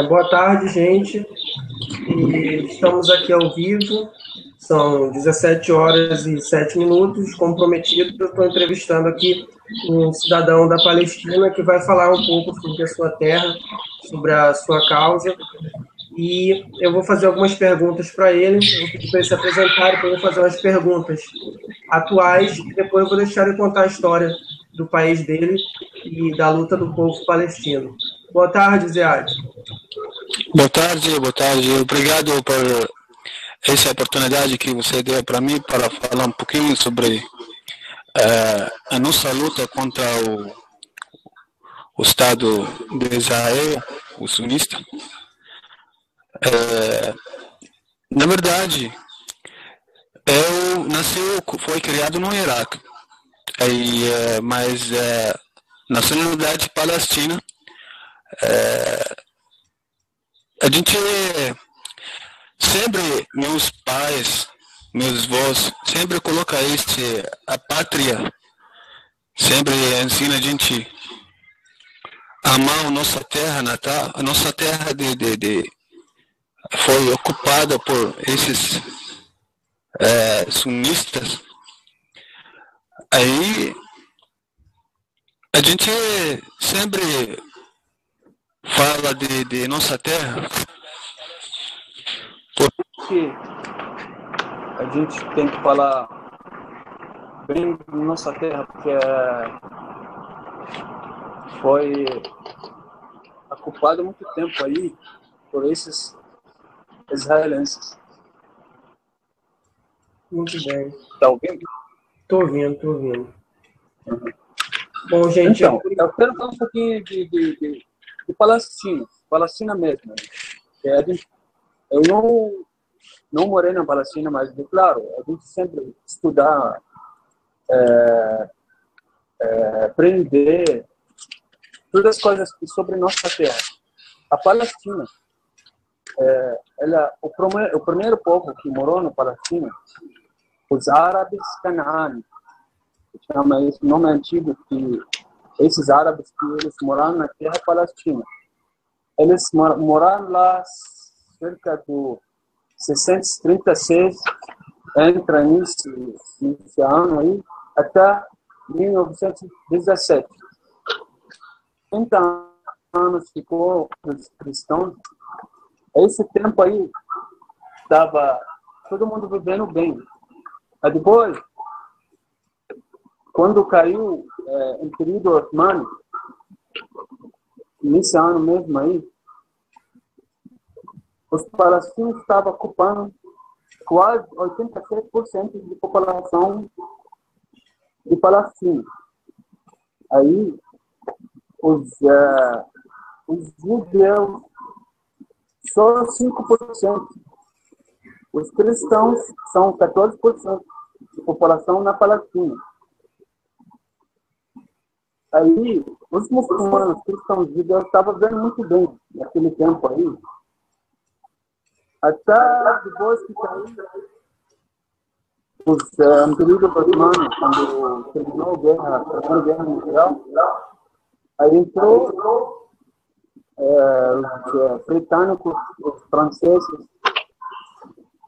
Boa tarde, gente. E estamos aqui ao vivo. São 17 horas e 7 minutos. Comprometido, eu estou entrevistando aqui um cidadão da Palestina que vai falar um pouco sobre a sua terra, sobre a sua causa. E eu vou fazer algumas perguntas para ele. Eu vou pedir para ele se apresentar, depois eu vou fazer umas perguntas atuais e depois eu vou deixar ele contar a história do país dele e da luta do povo palestino. Boa tarde, Ziad. Boa tarde, boa tarde. Obrigado por essa oportunidade que você deu para mim para falar um pouquinho sobre a nossa luta contra o Estado de Israel, o sionista. Na verdade, eu nasci, foi criado no Iraque, mas nacionalidade palestina. A gente sempre, meus pais, meus avós, sempre coloca a pátria, sempre ensina a gente a amar a nossa terra natal. A nossa terra foi ocupada por esses sunistas. Aí a gente sempre fala de nossa terra, porque a gente tem que falar bem de nossa terra, porque foi ocupada há muito tempo aí por esses israelenses. Muito bem. Tá ouvindo? Tô ouvindo. Uhum. Bom, gente... Então, eu quero falar um pouquinho de Palestina mesmo. Eu não morei na Palestina, mas, claro, a gente sempre estudar, aprender todas as coisas sobre nossa terra. A Palestina, o primeiro povo que morou na Palestina, os árabes Canaã, chama esse nome antigo, que esses árabes que eles moraram na terra palestina. Eles moraram lá cerca de 636, entra nesse ano aí, até 1917. 30 anos ficou os cristãos. Esse tempo aí, estava todo mundo vivendo bem. Mas depois, quando caiu o Império Otomano, nesse ano mesmo aí, os palestinos estavam ocupando quase 86% da população de Palestina. Aí, os judeus, só 5%. Os cristãos são 14% da população na Palestina. Aí, os muçulmanos, cristãos, judeus estavam vendo muito bem naquele tempo aí. Até depois que saiu os Império Otomano, quando terminou a Primeira Guerra Mundial, aí entrou os britânicos, os franceses,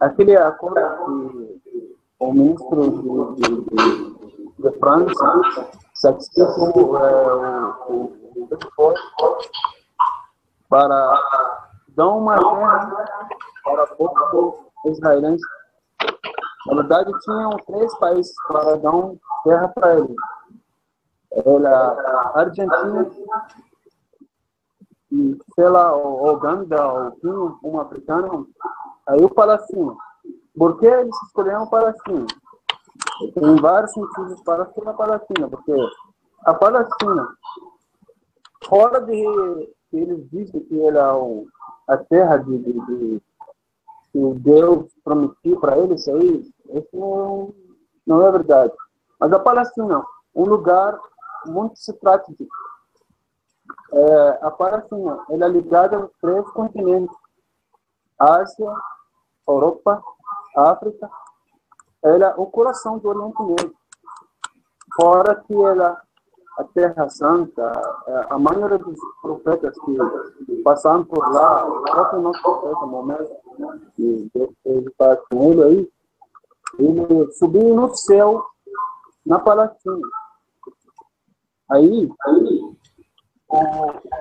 aquele acordo que o ministro de França satisfeito para dar uma terra para o povo israelense. Na verdade, tinham 3 países para dar uma terra para eles. Era a Argentina, e, sei lá, o Uganda, o Quênia, um africano, aí o Palestina. Por que eles escolheram o Palestina? Tem vários sentidos para ser a Palestina, porque a Palestina, fora de que eles dizem que era a terra que Deus prometeu para eles, isso não é verdade. Mas a Palestina, um lugar muito estratégico. A Palestina, ela é ligada aos 3 continentes: Ásia, Europa, África. Ela é o coração do Oriente Médio. Fora que ela a Terra Santa, a maioria dos profetas que passaram por lá, o próprio nosso profeta Maomé, que Deus está com ele aí, ele subiu no céu, na Palestina. Aí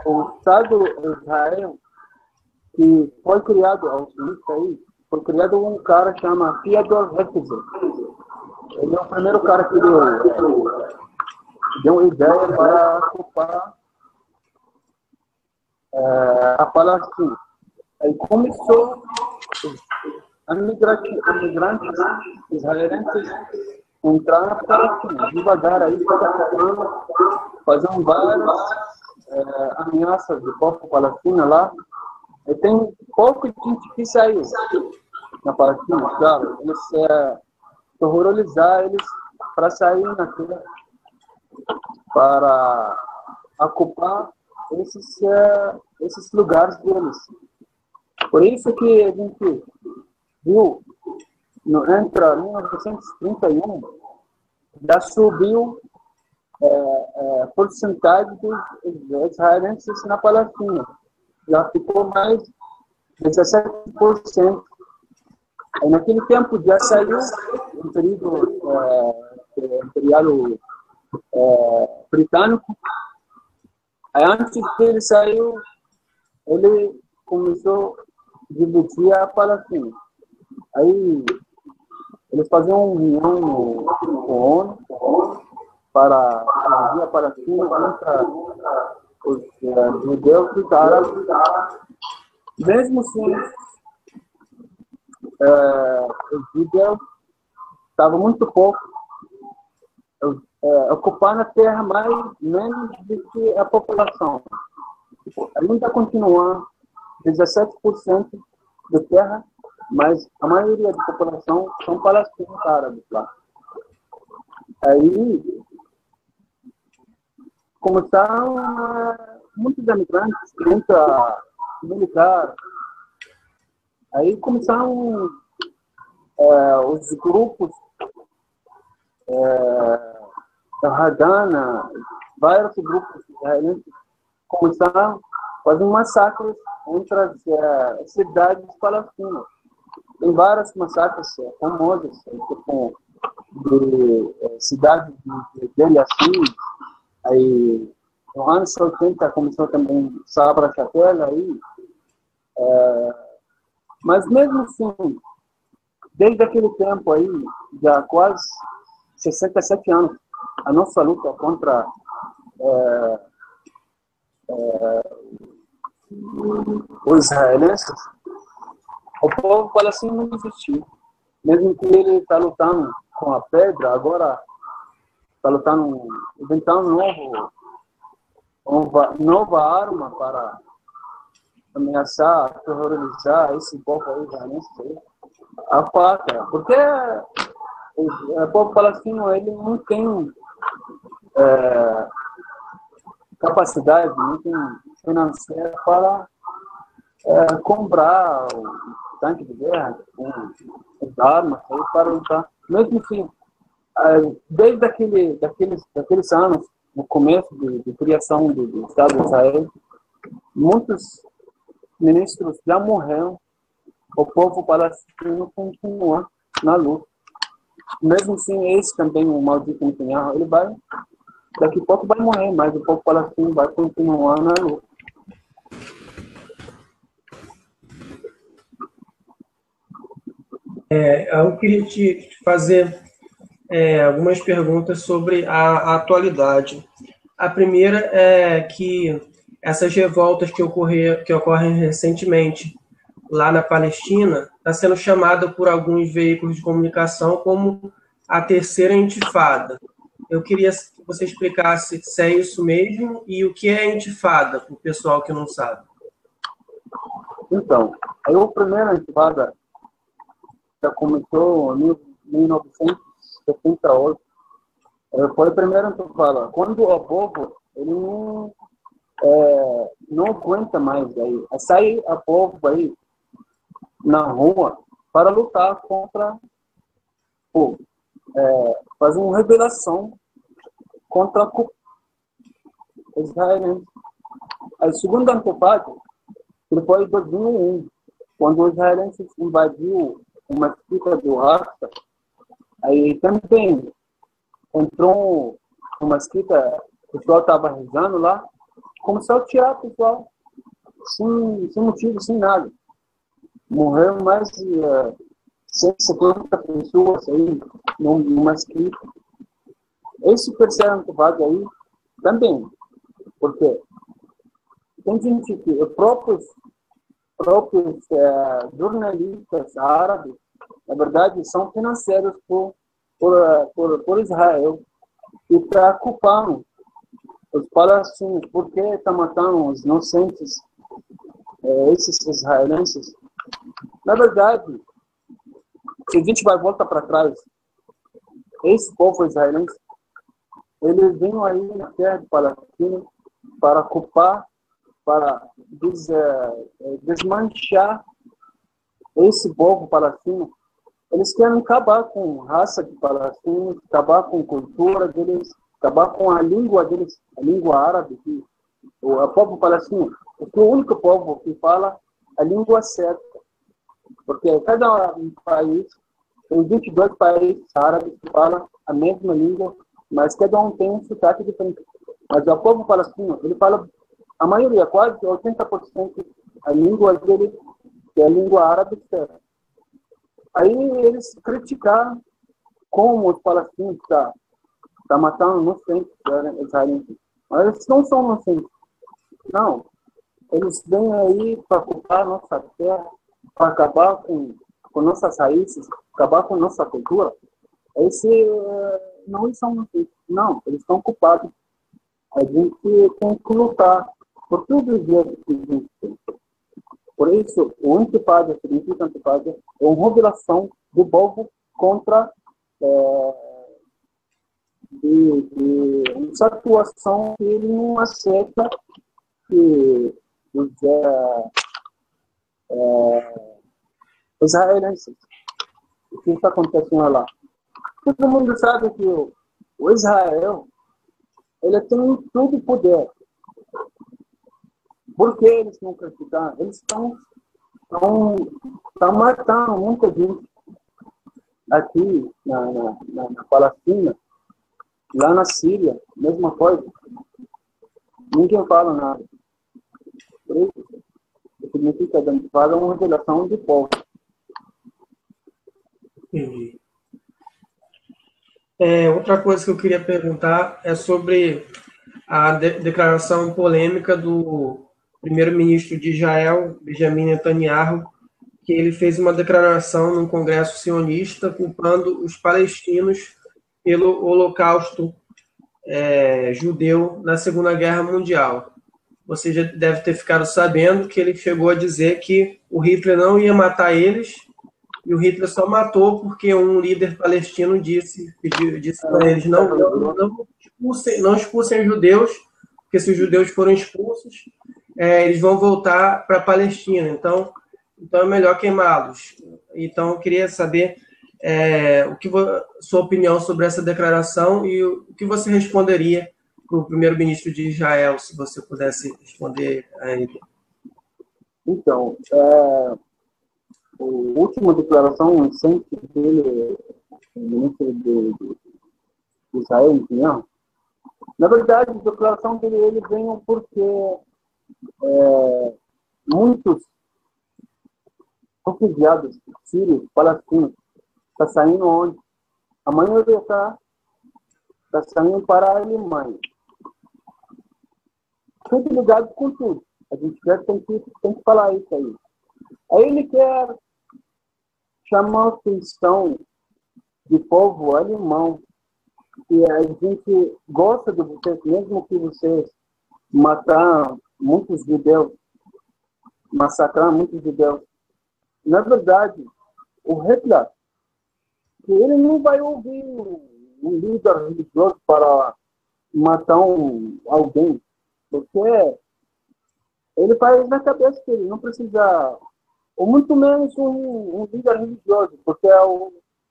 o Estado de Israel, que foi criado, ao início aí, foi criado um cara que chama Theodor Herzl. Ele é o primeiro cara que deu uma ideia para ocupar a Palestina. Aí começou imigrantes israelenses entrar na Palestina. Devagar aí, fazendo várias ameaças do povo palestino lá. E tem pouco gente que saiu na Palestina, claro. Eles terrorizar eles para sair na terra, para ocupar esses lugares deles. Por isso que a gente viu, entre 1931, já subiu a porcentagem dos israelenses na Palestina. Já ficou mais de 17%. Aí, naquele tempo já saiu um período imperial britânico. Aí, antes que ele saiu, ele começou a dividir a Palestina. Aí eles faziam uma reunião com a ONU para dividir a Palestina contra os judeus e os árabes. Mesmo assim, os judeus estavam muito pouco, ocupando a terra menos do que a população. Ainda continua 17% de terra, mas a maioria da população são palestinos árabes lá. Aí começaram muitos imigrantes, muita militar. Aí começaram os grupos da Haganah, vários grupos israelenses começaram a fazer massacres entre as cidades palestinas. Tem várias massacres famosas, tipo de cidades de Deir Yassin. Aí, no ano 80 começou também Sabra Chapela aí. Mas mesmo assim, desde aquele tempo aí, já quase 67 anos, a nossa luta contra os israelenses, o povo palestino não existiu. Mesmo que ele está lutando com a pedra, agora está lutando, inventando nova arma para ameaçar, terrorizar esse povo aí israelense, a faca. Porque o povo palestino ele não tem capacidade, não tem financeira para comprar o tanque de guerra, as armas aí para lutar. Mesmo assim, desde daqueles anos, no começo de criação do Estado de Israel, muitos ministros já morreram, o povo palestino continua na luta. Mesmo assim, esse também, o maldito Netanyahu, ele vai, daqui a pouco vai morrer, mas o povo palestino vai continuar na luta. Eu queria te fazer algumas perguntas sobre a atualidade. A primeira é que essas revoltas que ocorrem recentemente lá na Palestina está sendo chamada por alguns veículos de comunicação como a terceira intifada. Eu queria que você explicasse se é isso mesmo e o que é intifada, para o pessoal que não sabe. Então, aí a primeira intifada já começou em 1978. Foi a primeira intifada. Quando o povo ele não aguenta mais aí, sai a povo aí na rua para lutar contra fazer uma rebelião contra israelense. A segunda intifada, que foi em 2001, quando os israelenses invadiu uma mesquita do Raqqa, aí também entrou uma mesquita, o pessoal estava rezando lá, começou a tirar o pessoal, sem motivo, sem nada. Morreram mais de 150 pessoas aí numa mesquita. Esse terceiro intifada aí também, porque tem gente que os próprios jornalistas árabes, na verdade, são financiados por Israel e está culpando os palestinos porque está matando os inocentes, esses israelenses. Na verdade, se a gente vai voltar para trás, esse povo israelense, eles vêm aí na terra de Palestina para culpar, para desmanchar esse povo palestino. Eles querem acabar com a raça de palestinos, acabar com a cultura deles, acabar com a língua deles, a língua árabe, o povo palestino. Porque o único povo que fala a língua certa. Porque cada país, tem 22 países árabes que falam a mesma língua, mas cada um tem um sotaque diferente. Mas o povo palestino, ele fala, a maioria, quase 80%, a língua dele é a língua árabe certa. Aí eles criticaram como os palestinos estão matando inocentes israelenses. Mas eles não são inocentes. Não. Eles vêm aí para ocupar nossa terra, para acabar com nossas raízes, acabar com nossa cultura. Não eles são inocentes. Não, eles estão culpados. A gente tem que lutar por tudo os dias que a gente tem. Por isso, o intifada, significa intifada, é uma revelação do povo contra uma situação que ele não aceita que os israelenses, o que está acontecendo lá. Todo mundo sabe que o Israel, ele tem todo o poder. Por que eles não criticaram? Eles estão matando muita gente aqui na Palestina, lá na Síria, mesma coisa. Ninguém fala nada. Por isso, significa que faz uma revelação de povo. Entendi. Outra coisa que eu queria perguntar é sobre a declaração polêmica do primeiro-ministro de Israel, Benjamin Netanyahu, que ele fez uma declaração no Congresso sionista culpando os palestinos pelo Holocausto judeu na Segunda Guerra Mundial. Você já deve ter ficado sabendo que ele chegou a dizer que o Hitler não ia matar eles, e o Hitler só matou porque um líder palestino disse para eles não expulsem judeus, porque se os judeus forem expulsos, eles vão voltar para a Palestina, então é melhor queimá-los. Então, eu queria saber sua opinião sobre essa declaração e o que você responderia para o primeiro-ministro de Israel, se você pudesse responder a ele. Então, a última declaração recente dele, o ministro de Israel, Netanyahu, na verdade, a declaração dele veio porque muitos refugiados sírios, palestinos, estão saindo onde? A maioria está saindo para a Alemanha. Tudo ligado com tudo. A gente tem que falar isso aí. Aí ele quer chamar a atenção do povo alemão, que a gente gosta de vocês, mesmo que vocês mataram muitos judeus, massacraram muitos judeus. Na verdade, o Hitler, que ele não vai ouvir um líder religioso para matar alguém, porque ele faz na cabeça que ele não precisa, ou muito menos um líder religioso, porque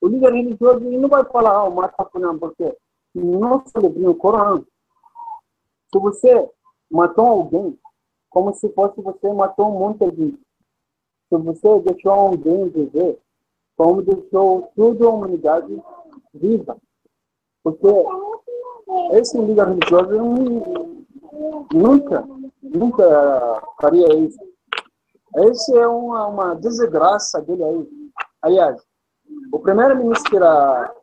o líder religioso ele não vai falar, mata fulano, porque não celebra o Corão. Se você matou alguém como se fosse você matou muita gente. Se você deixou alguém viver, como deixou toda a humanidade viva. Porque esse líder religioso nunca faria isso. Esse é uma desgraça dele aí. Aliás, o primeiro-ministro da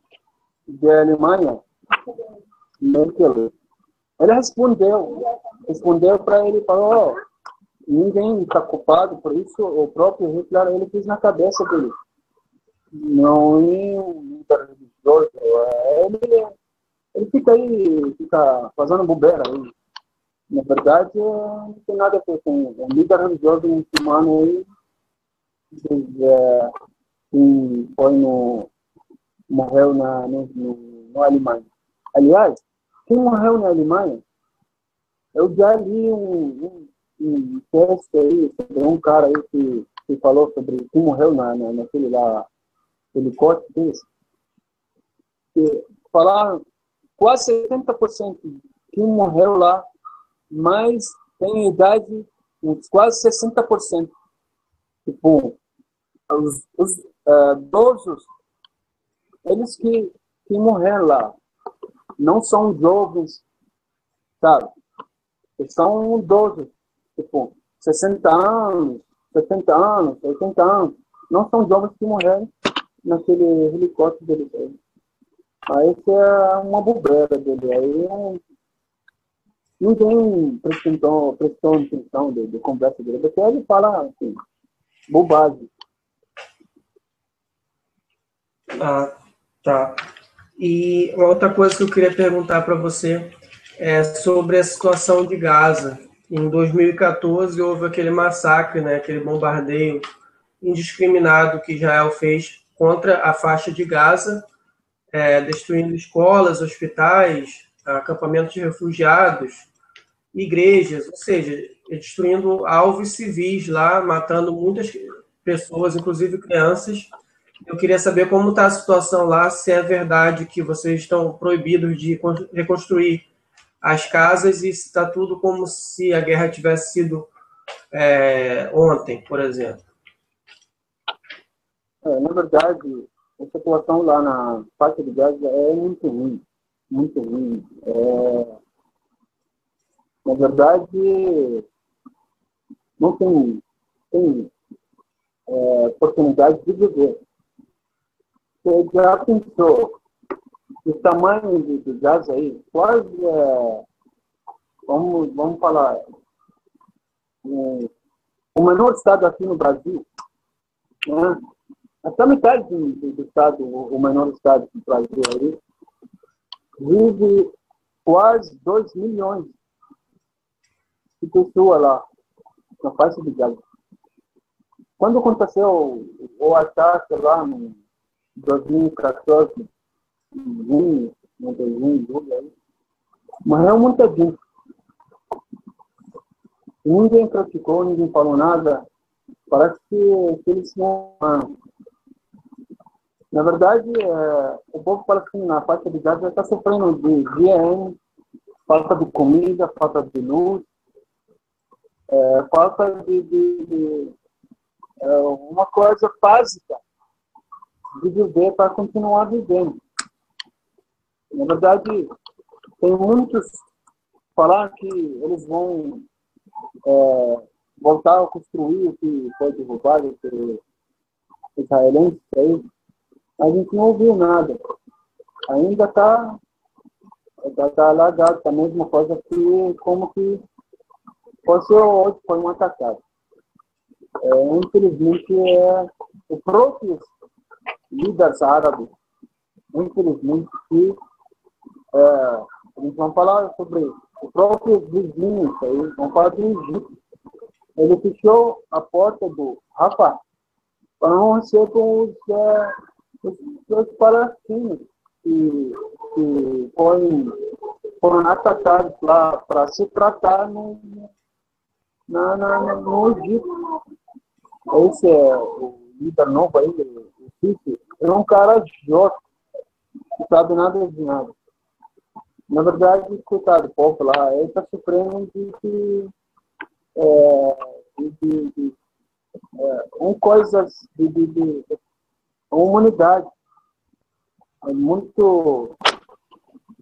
Alemanha, Merkel, ele respondeu para ele, falou, ninguém está culpado por isso, o próprio Hitler, ele fez na cabeça dele. Não é um líder religioso, ele fica fazendo bobeira aí. Na verdade, não tem nada a ver com o líder religioso muçulmano aí, que morreu na Alemanha. Aliás, quem morreu na Alemanha, eu já li um texto aí sobre um cara aí que falou sobre quem morreu naquele lá, helicóptero desse, que falaram quase 70% quem morreu lá, mas tem idade quase 60%. Tipo, os idosos, eles que morreram lá, não são jovens, sabe? Eles são idosos, tipo, 60 anos, 70 anos, 80 anos. Não são jovens que morreram naquele helicóptero dele aí. Aí isso é uma bobeira dele. Aí ninguém prestou atenção de conversa dele, porque ele fala assim, bobagem. Ah, tá. E uma outra coisa que eu queria perguntar para você é sobre a situação de Gaza. Em 2014 houve aquele massacre, né, aquele bombardeio indiscriminado que Israel fez contra a faixa de Gaza, destruindo escolas, hospitais, acampamentos de refugiados, igrejas, ou seja, destruindo alvos civis lá, matando muitas pessoas, inclusive crianças. Eu queria saber como está a situação lá, se é verdade que vocês estão proibidos de reconstruir as casas e se está tudo como se a guerra tivesse sido ontem, por exemplo. Na verdade, a situação lá na faixa de Gaza é muito ruim. Muito ruim. Na verdade, não tem oportunidade de viver. Você já pensou o tamanho de Gaza aí? Quase, vamos falar, o menor estado aqui no Brasil, né? Até metade do estado, o menor estado do Brasil aí, vive quase 2 milhões de pessoas lá, na faixa de Gaza. Quando aconteceu o ataque lá em 2014, em julho, morreu muita gente. Ninguém criticou, ninguém falou nada. Parece que eles não. Na verdade, o povo palestino na faixa de Gaza está sofrendo de GM, falta de comida, falta de luz, falta de uma coisa básica de viver para continuar vivendo. Na verdade, tem muitos falar que eles vão voltar a construir o que foi derrubado pelos israelenses aí. A gente não ouviu nada. Ainda está alagado, a mesma coisa que como que hoje foi um atacado. Infelizmente, o próprio líderes árabes, infelizmente, que eles vão falar sobre o próprio vizinho, aí, vão falar do Egito. Ele fechou a porta do Rafah para não receber os palestinos que foram atacados lá para se tratar no Egito. Esse é o líder novo aí, o Sisi. É um cara jovem, não sabe nada de nada. Na verdade, coitado, o povo lá, ele está sofrendo coisas de humanidade. É muito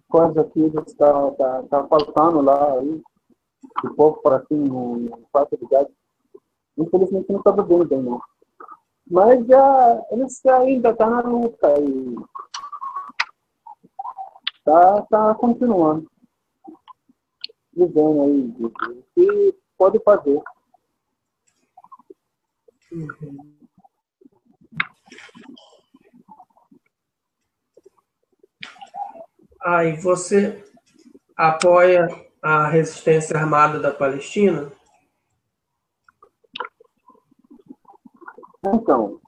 coisa que está faltando lá, aí, o povo para assim, no fato de gás. Infelizmente não está bem, não. Mas já, eles ainda estão na luta e tá continuando, vivendo aí o que pode fazer. Uhum. E você apoia a resistência armada da Palestina? Então,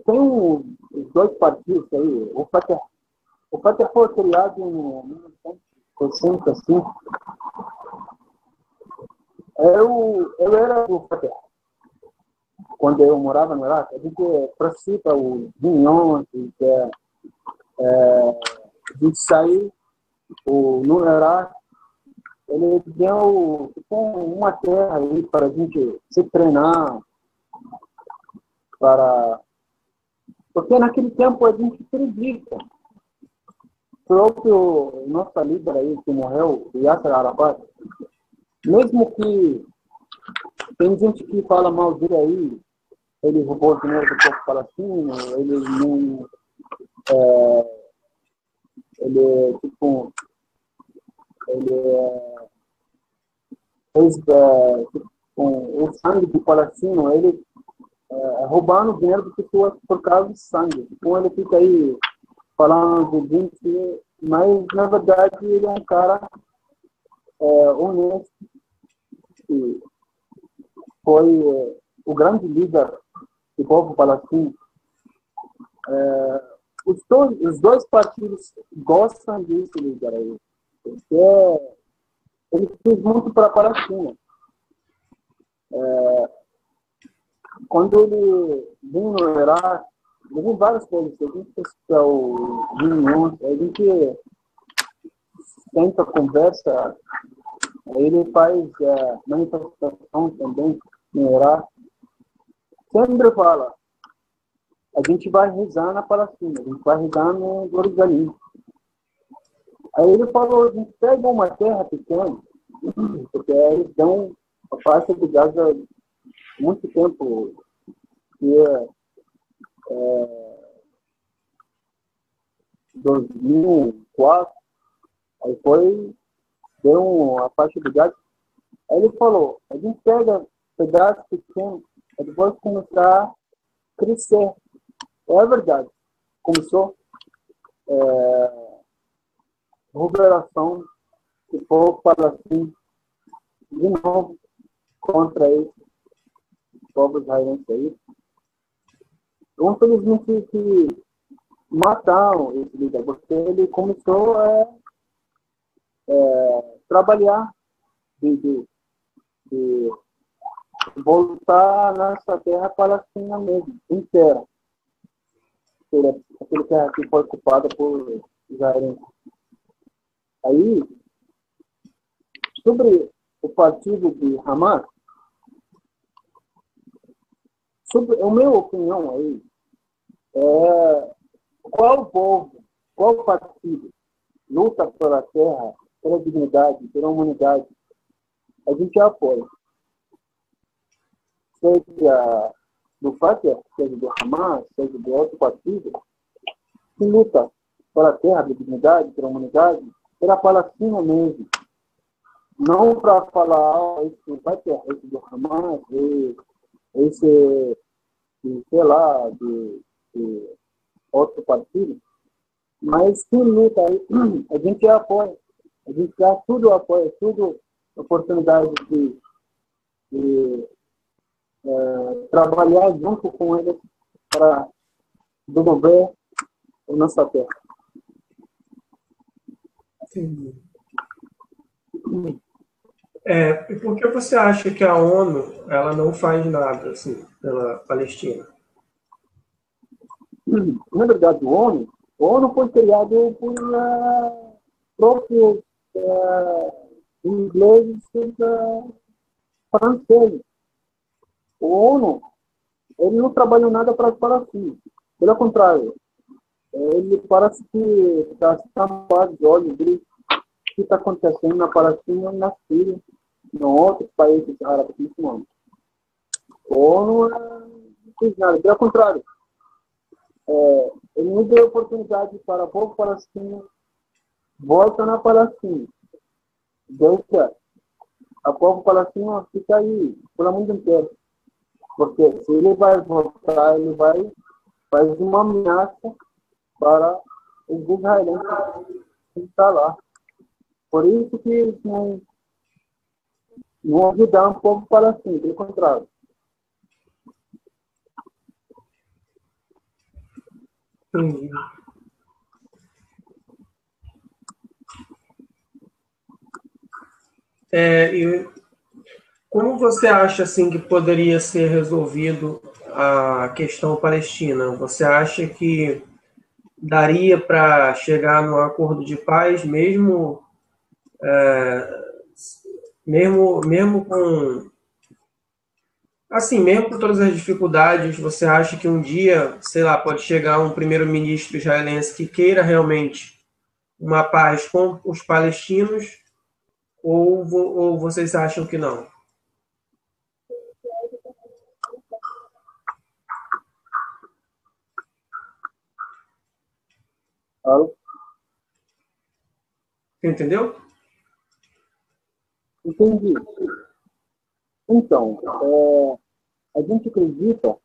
tem os dois partidos aí, o Fatah foi criado em 1965. Eu era do Fatah. Quando eu morava no Iraque, a gente participa os reuniões, de sair no Iraque, ele deu uma terra aí para a gente se treinar, porque naquele tempo a gente acredita. O próprio nosso líder aí que morreu, Yasser Arafat, mesmo que tem gente que fala mal dele aí, ele roubou o dinheiro do povo palestino, ele não. Ele, tipo, ele fez o sangue do palestino, ele roubando dinheiro de pessoas por causa de sangue. Então ele fica aí falando de gente, mas na verdade ele é um cara honesto, que foi o grande líder do povo palestino. Os dois partidos gostam desse líder aí, porque ele fez muito para a Palestina. Quando ele vinha no Iraque, ele viu várias coisas. A gente fez reuniões, a gente senta, conversa, ele faz manifestação também no Iraque. Sempre fala, a gente vai rezar na Palestina, a gente vai rezar no Jerusalém. Aí ele falou, a gente pega uma terra pequena, porque eles dão a faixa de Gaza muito tempo, que 2004, aí deu a faixa de Gaza. Aí ele falou, a gente pega pedaços pequenos, aí depois começar a crescer. É verdade. Começou revelação do povo palestino de novo contra esse povo israelense aí. Infelizmente que mataram esse líder, porque ele começou a trabalhar de voltar nessa terra palestina mesmo, inteira. Aquele terra que foi ocupada por israelenses. Aí, sobre o partido de Hamas, sobre a minha opinião aí, qual povo, qual partido luta pela terra, pela dignidade, pela humanidade, a gente apoia. Seja do Fatah, seja do Hamas, seja de outro partido, que luta pela terra, pela dignidade, pela humanidade, pela Palestina mesmo. Não para falar, esse do Fatah, esse do Hamas, esse, sei lá, de outro partido, mas quem luta aí, a gente apoia. A gente dá tudo apoio, tudo oportunidade de trabalhar junto com eles para desenvolver a nossa terra. Entendi. E por que você acha que a ONU ela não faz nada assim, pela Palestina? Na verdade, o ONU foi criado por próprios ingleses e franceses. O ONU, ele não trabalhou nada para a Palestina. Pelo contrário, ele parece que está tampado de olhos o que está acontecendo na Palestina e na Síria, em outros países árabes muçulmanos. O ONU não fez nada. Pelo contrário, ele não deu oportunidade para o povo palestino voltar na Palestina. Deixa o povo palestino ficar aí pelo mundo inteiro. Porque se ele vai voltar, ele vai fazer uma ameaça para os israelenses que estão lá. Por isso que eles não ajudam o povo palestino, pelo contrário. Entendi. E como você acha assim que poderia ser resolvido a questão palestina? Você acha que daria para chegar num acordo de paz mesmo com assim, mesmo com todas as dificuldades, você acha que um dia, sei lá, pode chegar um primeiro-ministro israelense que queira realmente uma paz com os palestinos, ou vocês acham que não? Entendeu? Entendi. Então, a gente acredita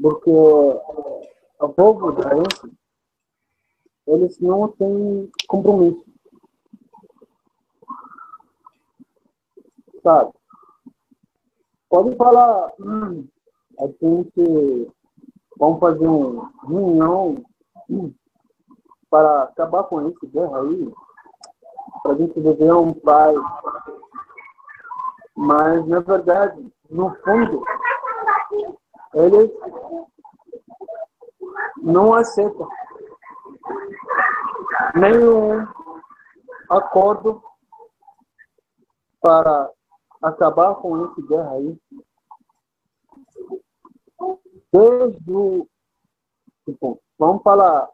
porque o povo israelense, eles não têm compromisso, sabe? Pode falar, a gente vamos fazer uma reunião para acabar com essa guerra aí, para a gente viver um paz. Mas, na verdade, no fundo, eles não aceitam nenhum acordo para acabar com essa guerra aí. Desde o, tipo, vamos falar,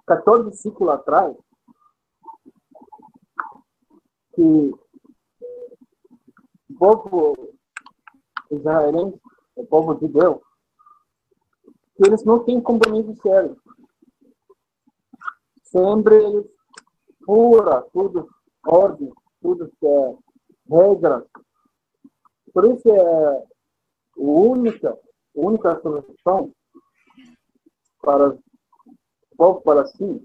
14 séculos atrás, que o povo israelense, o povo de Deus, que eles não têm compromisso sério. Sempre eles furam tudo, ordem, tudo que é regra. Por isso é a única solução para o povo palestino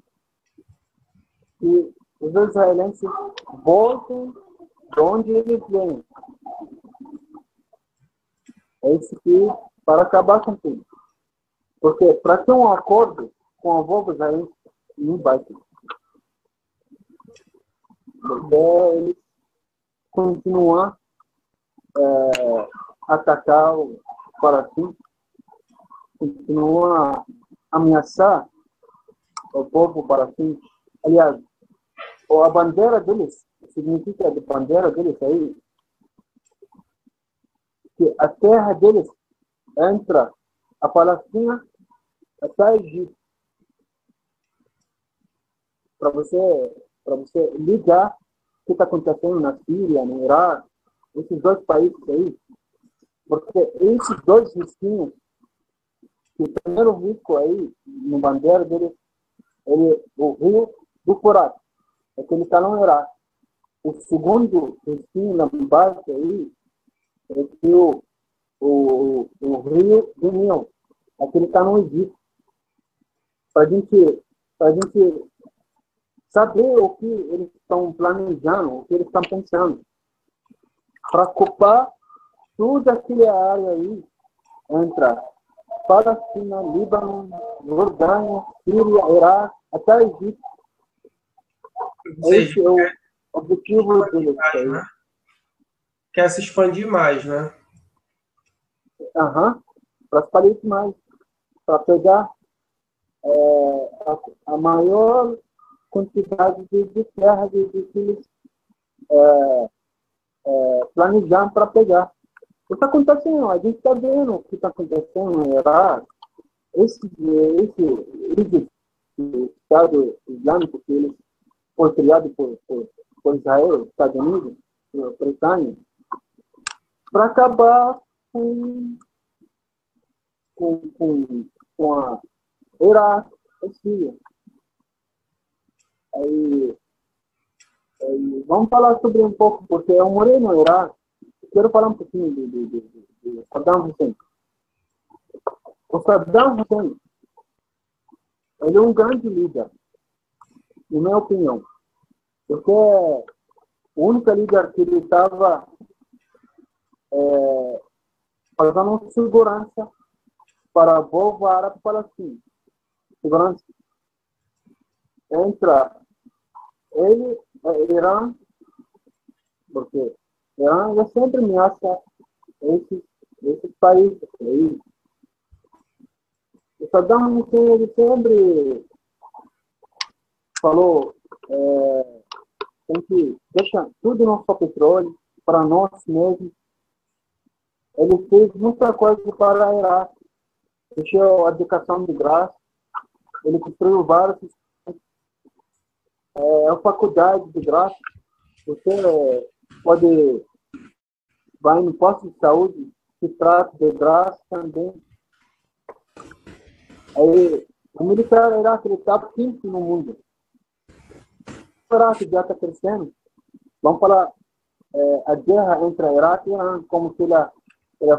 que os israelenses voltem de onde eles vêm. É isso que, para acabar com tudo. Porque para ter um acordo com o povo israelense, não vai ter. Porque eles continuam a atacar o Palestina, continuam a ameaçar o povo palestino. Aliás, a bandeira deles, significa a bandeira deles aí, que a terra deles entra a Palestina até o Egito. Para você ligar o que está acontecendo na Síria, no Iraque, esses dois países aí, porque esses dois risquinhos, que o primeiro risco aí, no bandeira deles, o rio do Furat, é que ele está no Iraque. O segundo risquinho na base aí, é que o rio do Nilo, é que ele está no Egito. Para a gente saber o que eles estão planejando, o que eles estão pensando, para ocupar toda aquela área aí, entre Palestina, Líbano, Jordânia, Síria, Iraque, até Egito. Esse é o objetivo deles. Né? Quer se expandir mais, né? Para expandir mais, para pegar a maior quantidade de terra que eles planejaram para pegar. O que está acontecendo? A gente está vendo o que está acontecendo no Iraque. Esse Estado Islâmico que ele foi criado por Israel, Estados Unidos, Britânia, para acabar com a Iraque, a Síria. Aí, vamos falar sobre um pouco, porque eu morei no Iraque. Quero falar um pouquinho de Saddam Hussein. O Saddam Hussein, ele é um grande líder, na minha opinião, porque o único líder que ele estava fazendo segurança para o povo árabe palestino. Segurança entre ele e Irã, porque Irã sempre ameaça esses países. O Saddam Hussein ele sempre falou tem que deixar tudo nosso petróleo para nós mesmos. Ele fez muita coisa para o Iraque. Deixou a educação de graça. Ele construiu várias faculdades de graça. Você pode vai no posto de saúde, se trata de graça também. Aí, o militar iraque está quinto no mundo. O Iraque já está crescendo. Vamos falar a guerra entre o Iraque e o Irã, como que ela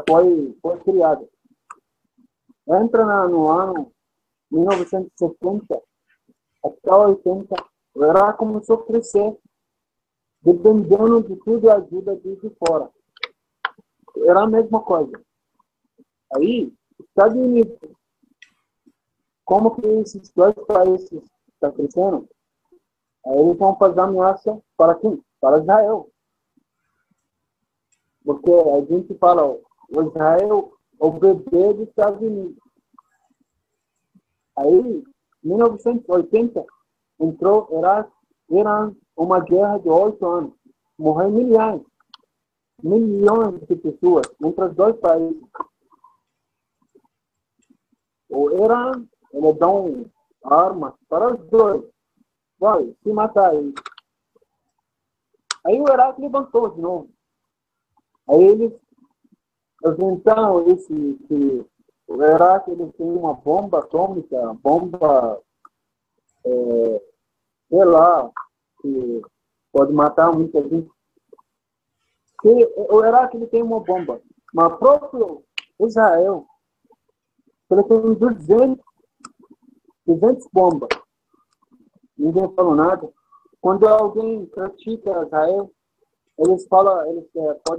foi criada. Entra no ano 1970 até 80, o Iraque começou a crescer, dependendo de tudo a ajuda de fora. Era a mesma coisa. Aí, Estados Unidos, como que esses dois países estão crescendo, aí eles vão fazer ameaça para quem? Para Israel. Porque a gente fala, o Israel é o bebê dos Estados Unidos. Aí, em 1980, entrou Irã, uma guerra de 8 anos. Morreram milhões de pessoas entre os dois países. O Irã, ele dá armas para os dois. Vai, se matar aí. Aí o Iraque levantou de novo. Aí eles inventaram que o Iraque ele tem uma bomba atômica, bomba, sei lá, que pode matar muita gente. O Iraque ele tem uma bomba, mas o próprio Israel ele tem 200 bombas. Ninguém falou nada. Quando alguém critica Israel, eles podem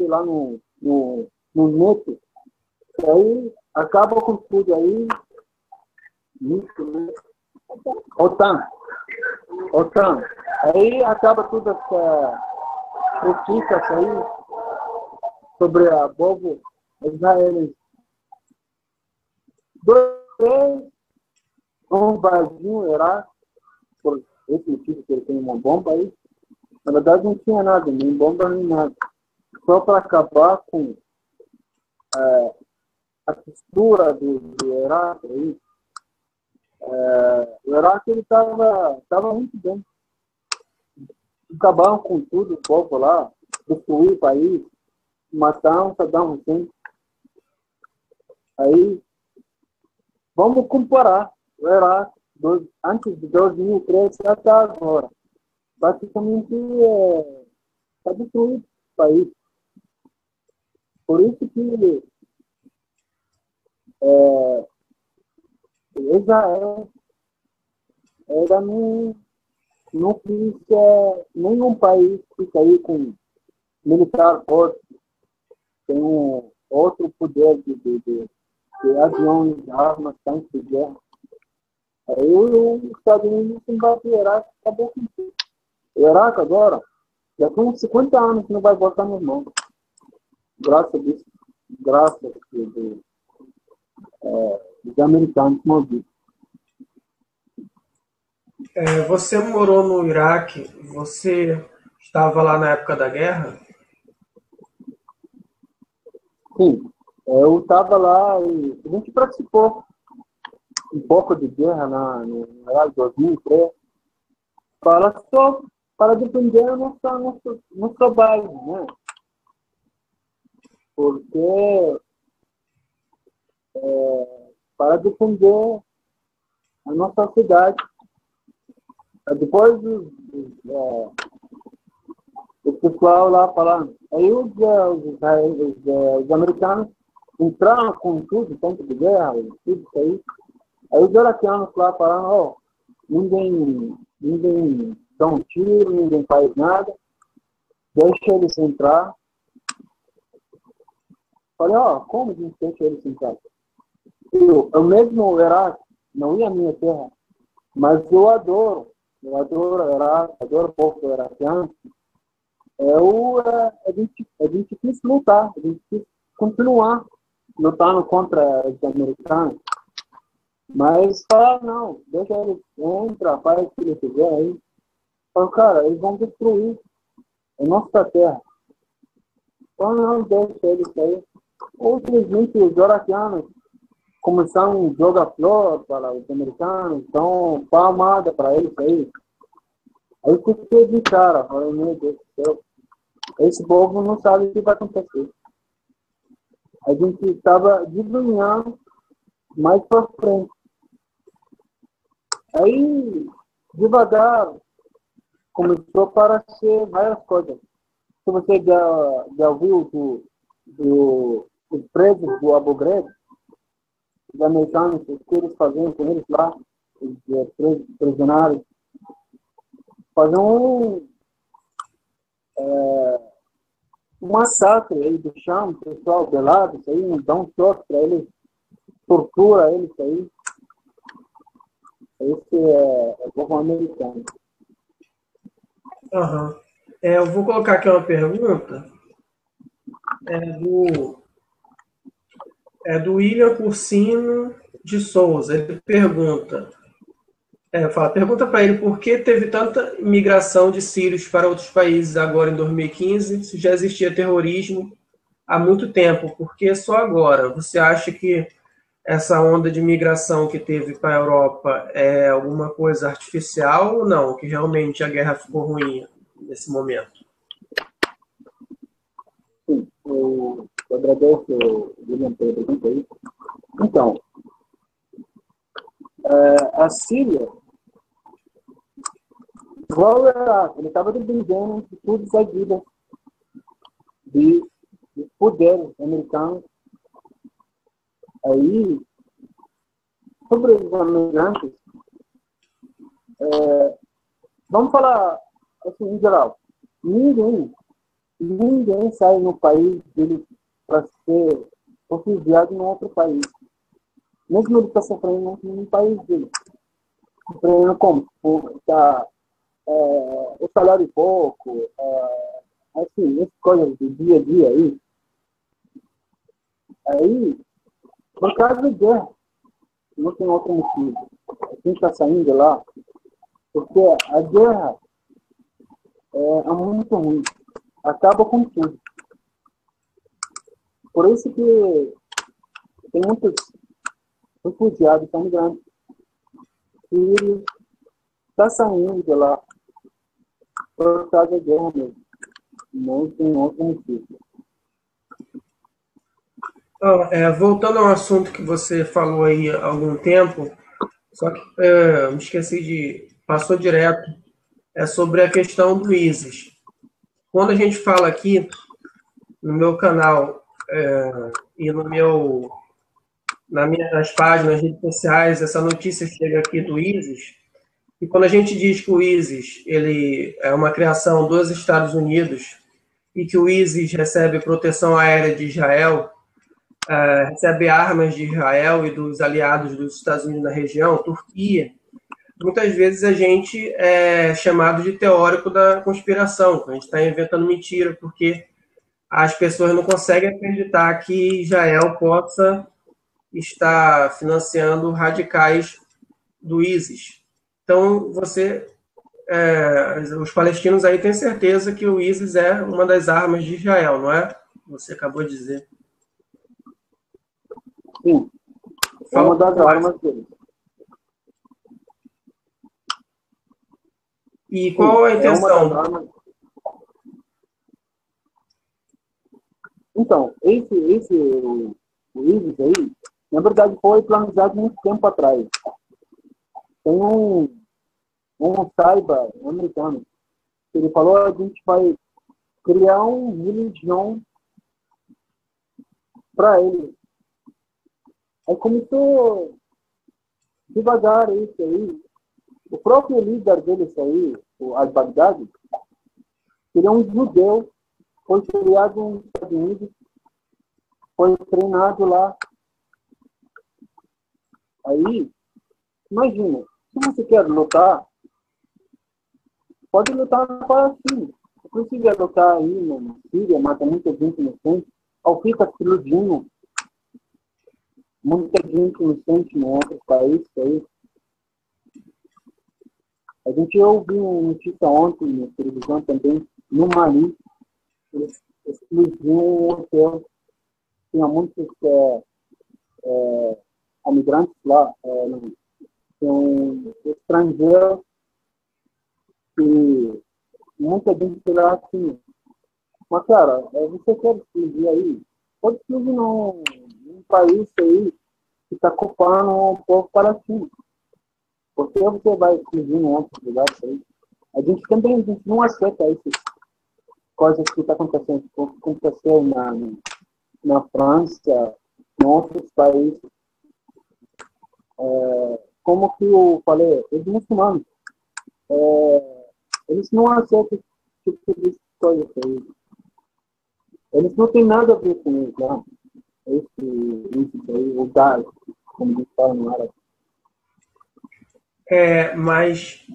ir lá no net, e aí acaba com tudo aí. OTAN. Aí acaba tudo essa crítica aí sobre a povo israelense. 2, um vazio Iraque, por esse motivo que ele tem uma bomba aí. Na verdade não tinha nada, nem bomba nem nada. Só para acabar com a textura do Iraque aí. O Iraque ele estava muito bem. Acabaram com tudo, o povo lá, destruir o país, mataram Saddam Hussein. Aí, vamos comparar o Iraque antes de 2003 até agora. Praticamente está destruído o país. Por isso que Israel ainda não quis nenhum país fica aí com militar forte, tem outro poder de aviões, armas, tanques de guerra. Aí os Estados Unidos combatem o Iraque, acabou com tudo. O Iraque agora, já tem uns 50 anos que não vai voltar nos mãos. Graças dos americanos malditos. Você morou no Iraque, você estava lá na época da guerra? Sim, eu estava lá e a gente participou um pouco de guerra no ano 2003, para só para defender nosso trabalho, né? Porque para defender a nossa cidade. Depois o pessoal lá falando, aí os americanos entraram com tudo, tanto de guerra, tudo isso aí. Aí os iraquianos lá falando, ninguém dá um tiro, ninguém faz nada, deixa eles entrar. Falei, como a gente deixa eles entrar? Eu mesmo era, não ia à minha terra, mas eu adoro o Iraque, adoro o povo iraquiano. A gente quis lutar, a gente quis continuar lutando contra os americanos. Mas falaram, não, deixa eles entrar, faz o que eles quiserem aí. Falaram, cara, eles vão destruir a nossa terra. Então não deixa eles sair. Ou simplesmente os iraquianos começaram a jogar flor para os americanos, então palmada para eles aí. Aí eu fiquei de cara, falei, meu Deus do céu, esse povo não sabe o que vai acontecer. A gente estava desenhando mais para frente. Aí, devagar, começou a aparecer várias coisas. Se você já ouviu dos presos do Abu Ghraib, os americanos, o que eles faziam com eles lá, os prisioneiros, faziam um massacre aí do chão, o pessoal de lado, isso aí, dá um choque para eles, tortura eles aí. Esse é o povo americano. Uhum. Eu vou colocar aqui uma pergunta. É do William Cursino de Souza. Ele pergunta para ele por que teve tanta imigração de sírios para outros países agora em 2015, se já existia terrorismo há muito tempo, por que só agora? Você acha que essa onda de migração que teve para a Europa é alguma coisa artificial ou não? Que realmente a guerra ficou ruim nesse momento? Sim, eu agradeço o William pela pergunta aí. Então, a Síria, igual ele estava dependendo de tudo isso ajuda de poderes americanos. Aí, sobre os imigrantes, vamos falar assim, em geral, ninguém sai no país dele para ser refugiado em outro país. Mesmo ele está sofrendo no país dele. Sofrendo como? O salário pouco, assim, essas coisas do dia a dia aí. Aí, por causa da guerra, não tem outro motivo. A gente está saindo lá porque a guerra é muito ruim. Acaba com tudo. Por isso que tem muitos refugiados tão grandes que está saindo de lá por causa da guerra mesmo. Não tem outro motivo. Voltando ao assunto que você falou aí há algum tempo, só que me esqueci passou direto, sobre a questão do ISIS. Quando a gente fala aqui no meu canal e nas minhas páginas, nas redes sociais, essa notícia chega aqui do ISIS, e quando a gente diz que o ISIS ele é uma criação dos Estados Unidos e que o ISIS recebe proteção aérea de Israel, recebe armas de Israel e dos aliados dos Estados Unidos na região, Turquia, muitas vezes a gente é chamado de teórico da conspiração, a gente está inventando mentira, porque as pessoas não conseguem acreditar que Israel possa estar financiando radicais do ISIS. Então, os palestinos aí têm certeza que o ISIS é uma das armas de Israel, não é? Você acabou de dizer. Sim, é uma das armas deles. E qual a intenção? É uma das armas. Então, o ISIS aí, na verdade, foi planejado muito tempo atrás. Tem um saiba americano que ele falou: a gente vai criar uma religião para ele. Aí começou devagar isso aí. O próprio líder deles aí, o al-Baghdadi, ele é um judeu, foi criado nos Estados Unidos, foi treinado lá. Aí, imagina, se você quer lutar, pode lutar na Palestina. Se você quer lutar aí na Síria, mata muita gente inocente, ou fica se iludindo, muita gente inocente em outros países aí. A gente ouviu uma notícia ontem na televisão também, no Mali, eles explodiram um hotel, tinha muitos imigrantes lá, estrangeiros, e muita gente lá assim. Mas, cara, você quer explodir aí? Pode explodir num país aí que está ocupando o povo palestino. Por que você vai explodir num outro lugar aí? A gente não aceita essas coisas que estão acontecendo, que aconteceu na França, em outros países. Como que eu falei, os muçulmanos, eles não aceitam esse tipo de coisa aí. Eles não têm nada a ver com o Islã. Isso aí, o gás, como a gente fala no árabe. Mas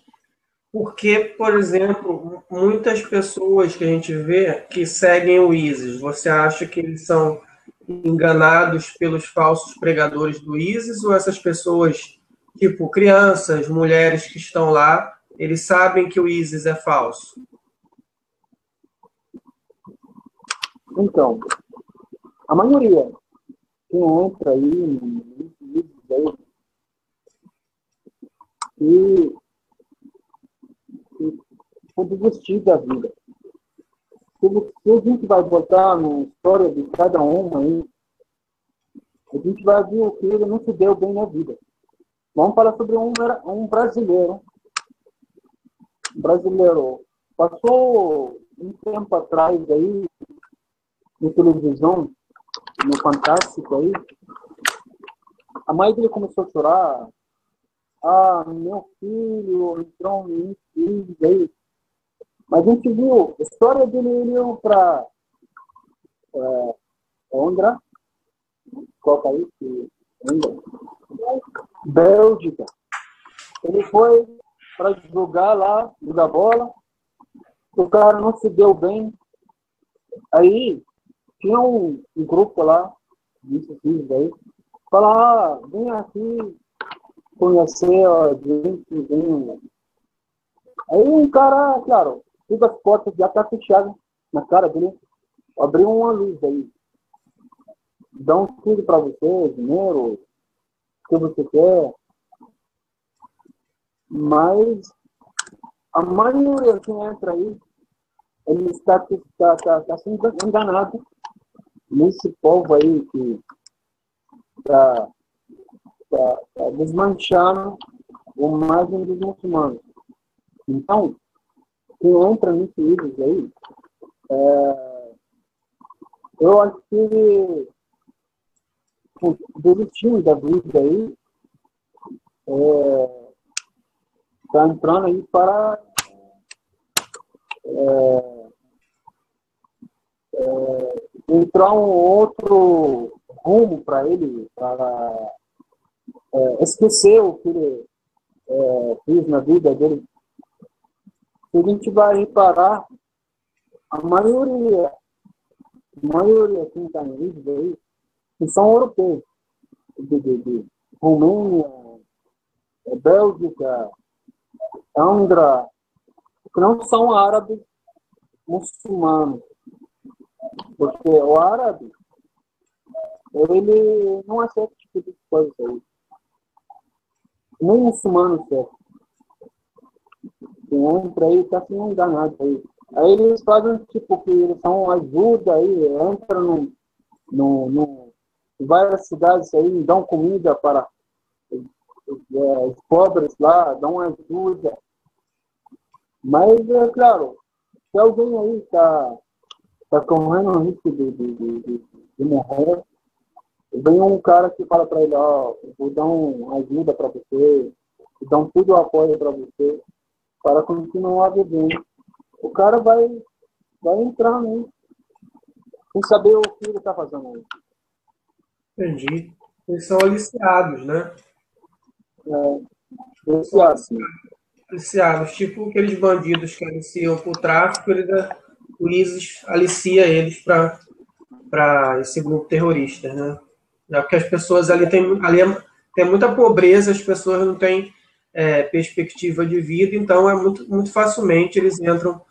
por que, por exemplo, muitas pessoas que a gente vê que seguem o ISIS, você acha que eles são enganados pelos falsos pregadores do ISIS, ou essas pessoas, tipo crianças, mulheres que estão lá, eles sabem que o ISIS é falso? Então, a maioria que entra aí no ISIS aí, e pode desistir da vida. Se a gente vai botar na história de cada um aí, a gente vai ver o que ele não se deu bem na vida. Vamos falar sobre um brasileiro. Um brasileiro passou um tempo atrás aí, na televisão, no Fantástico aí, a mãe dele começou a chorar. Ah, meu filho entrou em filho aí. Mas a gente viu a história dele, ele ia para Londra, qual país? Bélgica. Ele foi para jogar lá, jogar bola. O cara não se deu bem. Aí tinha um grupo lá, disse filhos aí, falar, vem aqui conhecer a gente, vem. Aí um cara, claro, todas as portas já tá fechadas na cara dele, abriu uma luz aí. Dá tudo para você, dinheiro, o que você quer. Mas a maioria que entra aí, ele está sendo enganado nesse povo aí que está desmanchando a imagem dos muçulmanos. Então, quem entra nesse livro aí, eu acho que desistindo da vida aí, está entrando aí para entrar um outro rumo para ele, para esquecer o que ele fez na vida dele. Se a gente vai reparar, a maioria que está no vídeo aí, que são europeus, de Romênia, Bélgica, Andra, que não são árabes muçulmanos, porque o árabe, ele não aceita esse tipo de coisa aí. Nem muçulmano certo. Quem entra aí está sendo enganado aí. Aí eles fazem tipo que eles são ajuda aí, entram em várias cidades aí, dão comida para os pobres lá, dão ajuda. Mas, é claro, se alguém aí está correndo o risco de morrer, vem um cara que fala para ele, ó, vou dar uma ajuda para você, vou dar tudo o apoio para você, para continuar vivendo. O cara vai entrar nisso, sem saber o que ele está fazendo aí. Entendi. Eles são aliciados, né? Aliciados, tipo aqueles bandidos que aliciam para o tráfico, o ISIS alicia eles para esse grupo terrorista, né? Já porque as pessoas ali tem muita pobreza, as pessoas não têm perspectiva de vida, então muito facilmente eles entram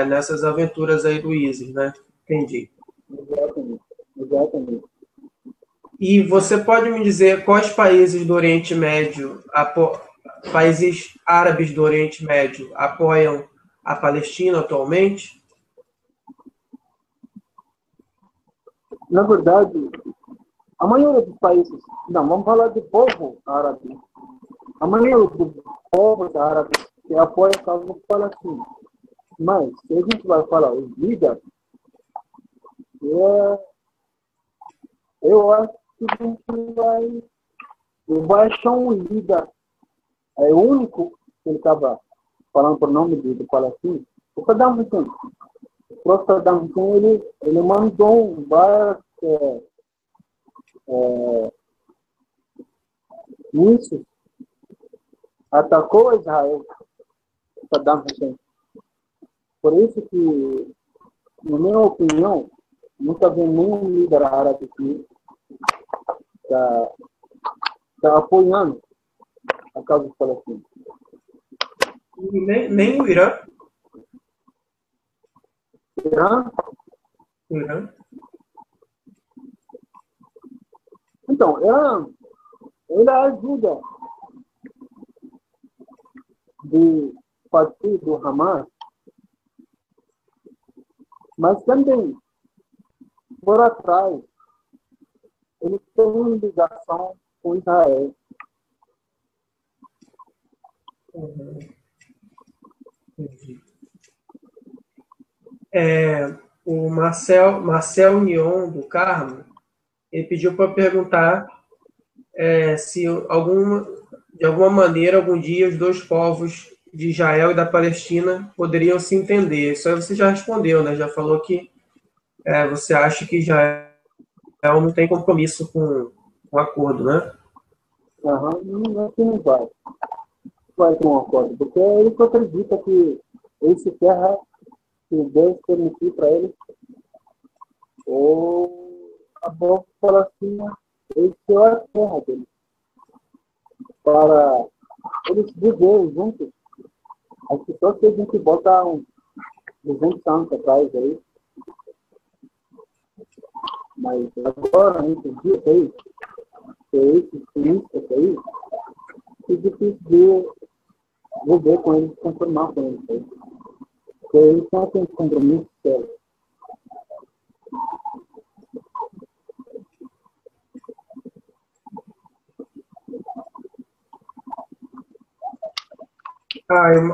nessas aventuras aí do ISIS, né? Entendi. Exatamente. E você pode me dizer quais países do Oriente Médio, países árabes do Oriente Médio, apoiam a Palestina atualmente? Na verdade, a maioria dos países, não, vamos falar do povo árabe. A maioria dos povos árabes que apoia a causa palestina. Mas, se a gente vai falar os líderes, eu acho que a gente vai achar um líder. É o único que ele estava falando por nome do Palestina. O Saddam Hussein. O próprio Saddam Hussein, ele mandou várias mísseis, atacou Israel, Saddam Hussein. Por isso que, na minha opinião, nunca vi nenhum líder árabe que está apoiando a causa dos palestinos. Nem o Irã? Irã? O Irã? Então, ele ajuda de partido do Hamas, mas também, por atrás, ele tem ligação com Israel. Uhum. O Marcel Nion, do Carmo, ele pediu para perguntar se de alguma maneira, algum dia, os dois povos de Israel e da Palestina poderiam se entender. Isso aí você já respondeu, né? Já falou que você acha que Israel não tem compromisso com o acordo, né? Não vai ter um acordo, porque ele acredita que esse terra, se Deus permitir para ele, ou a boa Palestina, esse é a terra dele. Para eles viverem juntos, as pessoas que a gente bota uns 200 anos atrás aí, mas agora, nesses dias aí, que esses turistas aí, é difícil de viver com eles, conformar com eles aí. Porque eles não têm compromisso sério.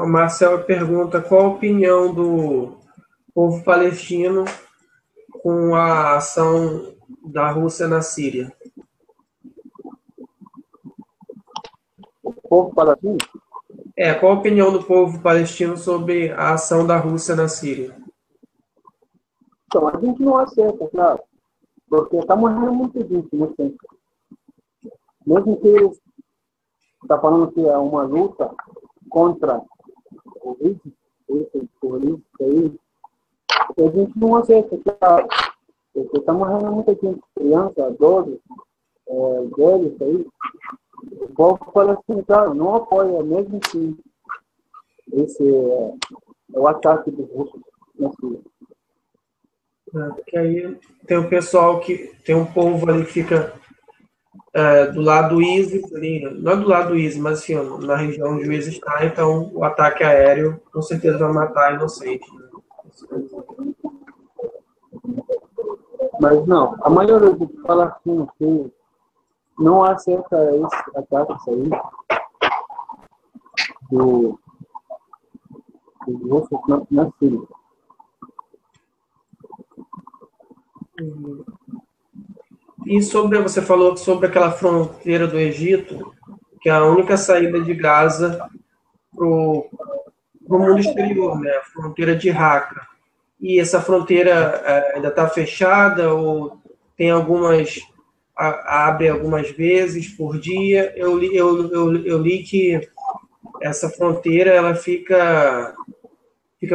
O Marcel pergunta qual a opinião do povo palestino com a ação da Rússia na Síria. O povo palestino? Qual a opinião do povo palestino sobre a ação da Rússia na Síria? Então, a gente não aceita, claro, porque está morrendo muita gente no tempo. Mesmo que eles estão falando que é uma luta contra o risco, esse terrorista aí, a gente não aceita, claro, porque está morrendo muita gente, criança, idosos, velhos aí. O povo palestino, claro, não apoia, mesmo que Esse é o ataque dos russos na Síria. Porque aí tem o pessoal que tem um povo ali que fica do lado do ISIS, ali, não é do lado do ISIS, mas assim, na região onde o ISIS está, então o ataque aéreo com certeza vai matar inocentes. Né? Mas não, a maioria dos palestinos que não aceita esse ataque aí dos russos na Síria. E você falou sobre aquela fronteira do Egito, que é a única saída de Gaza para o mundo exterior, né? A fronteira de Raqqa. E essa fronteira ainda está fechada ou tem abre algumas vezes por dia? Eu li que essa fronteira ela fica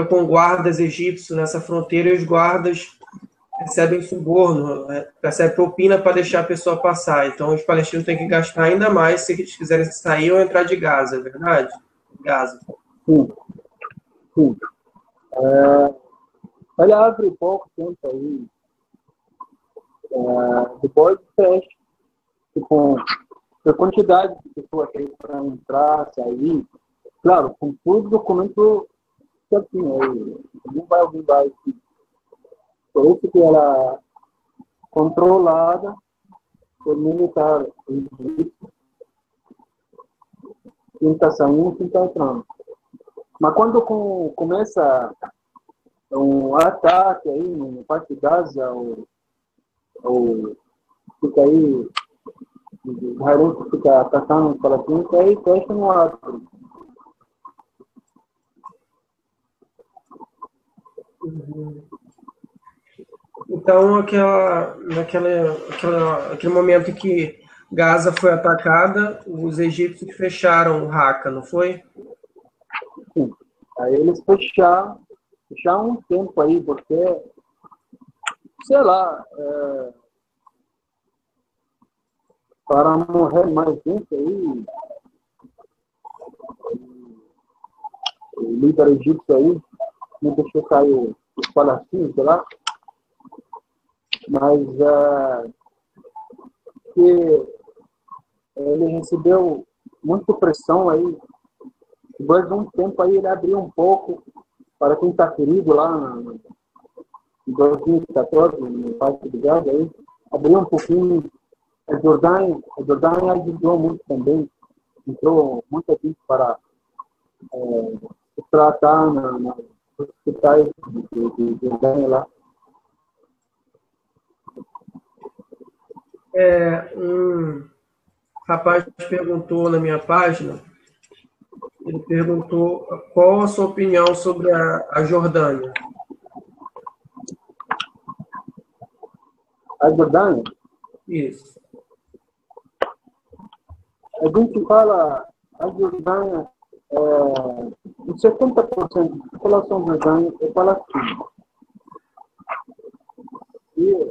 com guardas egípcios nessa fronteira e os guardas recebem suborno, recebem propina para deixar a pessoa passar. Então, os palestinos têm que gastar ainda mais se eles quiserem sair ou entrar de Gaza, é verdade? Gaza. Sim, sim. Ele abre pouco tempo aí. Depois fecha. Tipo, a quantidade de pessoas que tem para entrar, sair. Claro, com tudo documento certinho. Alguém vai. Por isso que ela é controlada por militar. Quem está saindo, quem está entrando. Mas quando começa um ataque aí no parte de Gaza, ou fica aí, o israelense fica atacando os palestinos, aí fecha no ato. Então, aquele momento em que Gaza foi atacada, os egípcios fecharam Raqqa, não foi? Sim. Aí eles fecharam um tempo aí, porque, sei lá, para morrer mais gente aí, o líder egípcio aí não deixou sair os palestinos, sei lá, mas que ele recebeu muita pressão aí. Depois de um tempo aí ele abriu um pouco para quem está ferido lá em 2014, no Parque de Gaza, aí abriu um pouquinho. A Jordânia ajudou muito também. Entrou muita gente para se tratar nos hospitais de Jordânia lá. Um rapaz perguntou na minha página, ele perguntou qual a sua opinião sobre a Jordânia. A Jordânia? Isso. A gente fala, a Jordânia, o 70% da população jordânia é palestina. E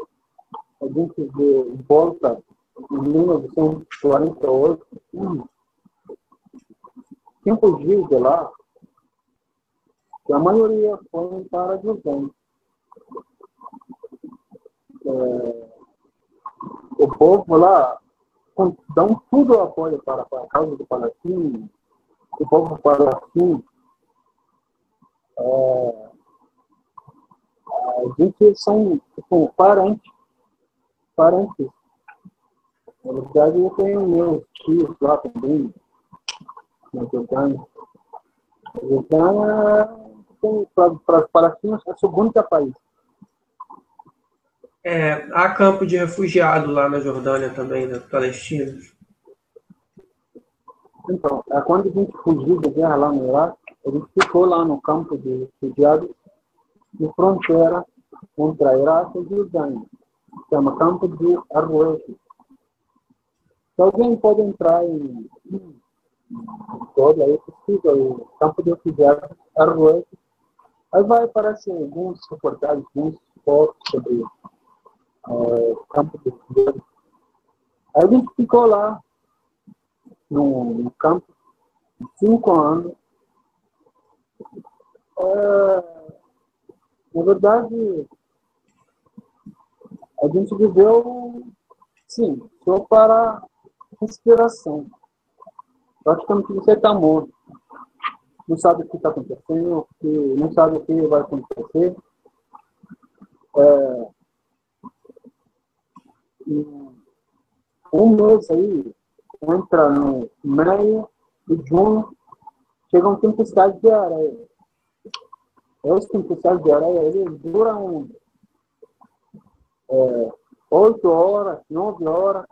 a gente vê volta em 1948, quem fugiu de lá, que a maioria foi para a Jordânia. O povo lá dão tudo o apoio para a causa do Palestina. O povo palestino, a gente são tipo, parentes. Na verdade, eu tenho meus tios lá também, na Jordânia. A Jordânia, para os palestinos, é o segundo país. Há campo de refugiado lá na Jordânia também, né, palestinos. Então, quando a gente fugiu da guerra lá no Iraque, a gente ficou lá no campo de refugiados, de fronteira entre a Iraque e a Jordânia. Chama campo de Arroz. Se alguém pode entrar em todo, aí pesquisa o campo de refugiados Arroz. Aí vai aparecer alguns reportagens, alguns fotos sobre o campo de refugiados. Aí a gente ficou lá no campo 5 anos, Na verdade, a gente viveu, sim, só para respiração. Praticamente você está morto. Não sabe o que está acontecendo, não sabe o que vai acontecer. Um mês aí, entra no meio de junho, chega uma tempestade de areia. Essa tempestade de areia, ele dura 8 horas, 9 horas.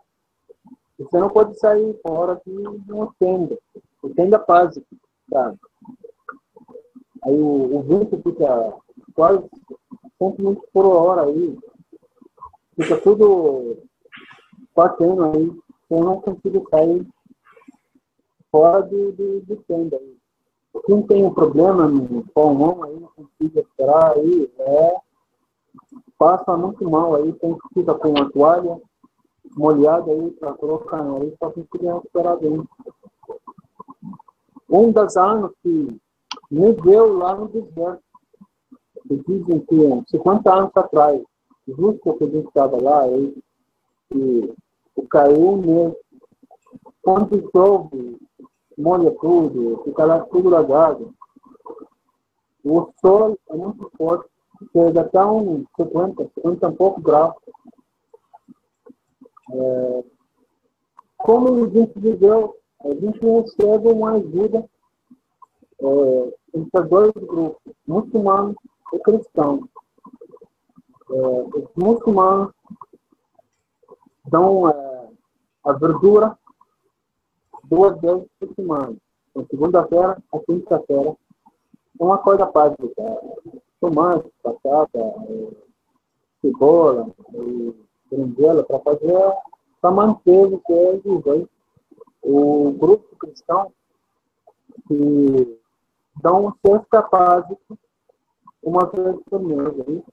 Você não pode sair fora de uma tenda. Uma tenda básica, sabe? Aí o vento fica quase 100 km por hora aí. Fica tudo batendo aí. Eu não consigo sair fora de tenda aí. Quem tem um problema no pulmão aí, não consigo esperar aí, passa muito mal aí, tem que ficar com uma toalha molhada aí para colocar aí para conseguir recuperar bem. Um dos anos que me deu lá no deserto, que dizem que 50 anos atrás, justo que a gente estava lá, aí, e caiu mesmo, quando chove, molha tudo, fica lá tudo lagado. O sol é muito forte, chega até uns 50 e pouco graus. Como a gente viveu, a gente recebe uma ajuda entre dois grupos, muçulmanos e cristãos. Os muçulmanos dão a verdura 2 vezes por semana, de segunda-feira a quinta-feira. Uma coisa básica, tomate, batata, cebola, berinjela, para manter o que é vivo. O grupo cristão que dá uma cesta básica uma vez por mês. Aí.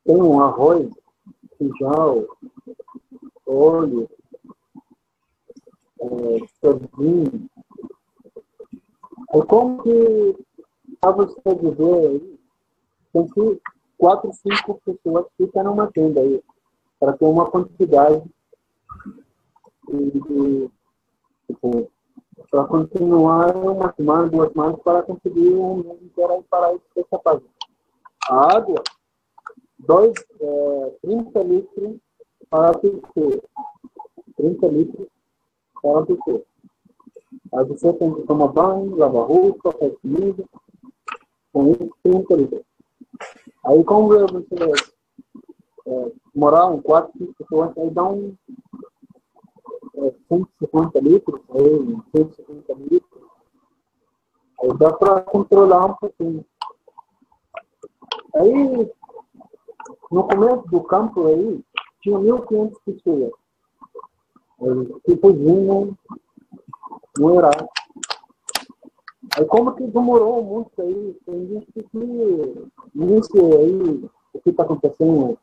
Tem um arroz, feijão, óleo, sardinha. É como que para você viver aí, tem que 4, 5 pessoas ficam numa tenda aí, para ter uma quantidade tipo, para continuar uma semana, 2 semanas, para conseguir um mês inteiro aí para isso que você faz. A água, 30 litros para a pessoa. 30 litros para a pessoa. Aí você tem que tomar banho, lavar roupa, fazer comida, com isso 30 litros. Aí como você morar um 4, 5 pessoas, aí dá 150 litros, aí 150 litros. Aí dá para controlar um pouquinho. Aí, no começo do campo aí, tinha 1.500 pessoas. Tipo no Iraque. Aí como que demorou muito aí, tem gente que nisso aí, o que está acontecendo,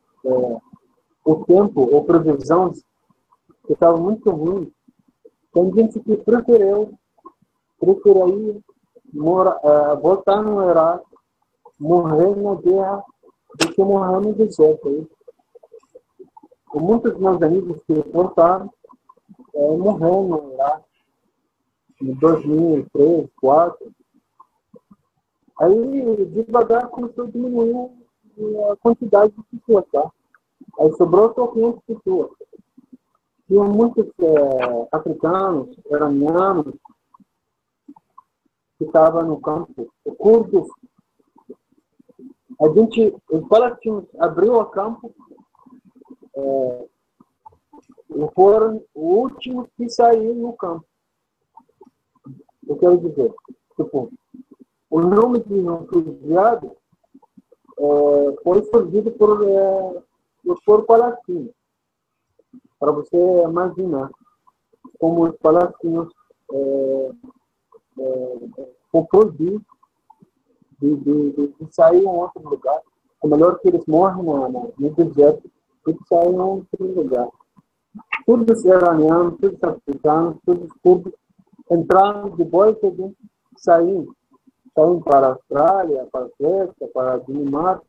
o tempo, ou previsões, que estava muito ruim. Tem gente que preferiu aí voltar no Iraque, morrer na guerra, do que morrer no deserto aí. E muitos dos meus amigos que voltaram, morreram no Iraque, em 2003, 2004. Aí, devagar, começou a diminuir a quantidade de pessoas, tá? Aí sobrou só 500 pessoas. Tinha muitos africanos, iranianos, que estavam no campo, curdos. Os palestinos abriu o campo, e foram os últimos que saíram no campo. Eu quero dizer, tipo, o nome de refugiado foi surgido por palestinos. Para você imaginar como os palestinos vão proibir de sair em outro lugar. É melhor que eles morram no deserto do que sair em outro lugar. Todos os iranianos, todos os africanos, todos os curdos entrando depois a gente saindo para a Austrália, para a Suécia, para a Dinamarca,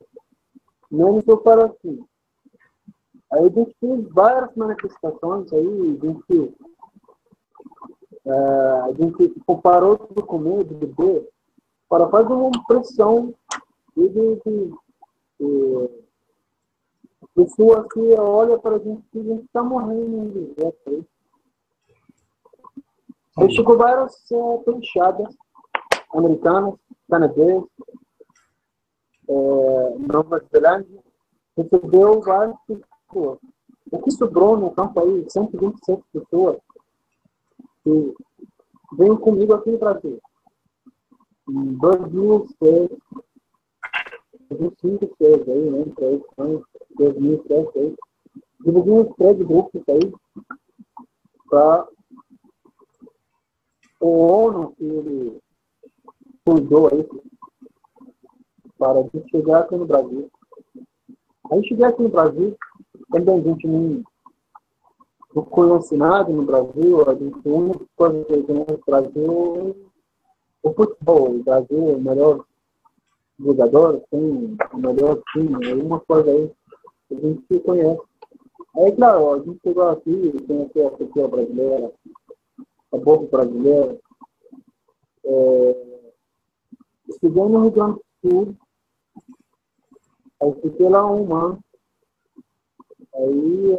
menos eu para aqui. Aí a gente fez várias manifestações aí, a gente comparou tudo com medo de beber para fazer uma pressão de pessoas que olham para a gente está morrendo de jeito. Aí chegou várias penchadas americanas, canadenses, Nova Zelândia, recebeu várias pessoas. O que sobrou no campo aí, 127 pessoas, que vêm comigo aqui no Brasil. Em 2006, 2005, 2006, aí, né? 2007, aí. Dividimos 3 grupos aí para o ONU que ele cuidou aí para a gente chegar aqui no Brasil. Aí cheguei aqui no Brasil, também a gente não conhece nada no Brasil, a gente, a única coisa que tem no Brasil é o futebol. O Brasil é o melhor jogador, tem o melhor time, é uma coisa aí que a gente se conhece. Aí, claro, a gente chegou aqui, conheceu a cultura brasileira, a boca brasileira. Estudei no Rio Grande do Sul, aí fiquei lá um ano. Aí,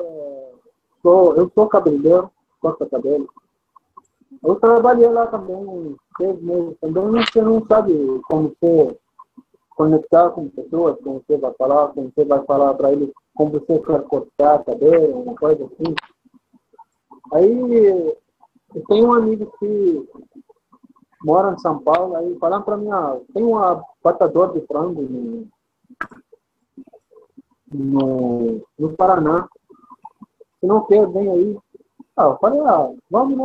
eu sou cabeleireiro, corta cabelo. Eu trabalhei lá também uns 6 meses. Também você não sabe como você conectar com pessoas, como você vai falar para eles como você quer cortar cabelo, uma coisa assim. Aí, eu tenho um amigo que mora em São Paulo, aí falando para mim, tem um abatador de frango no Paraná. Se não quer, vem aí. Eu falei, vamos lá.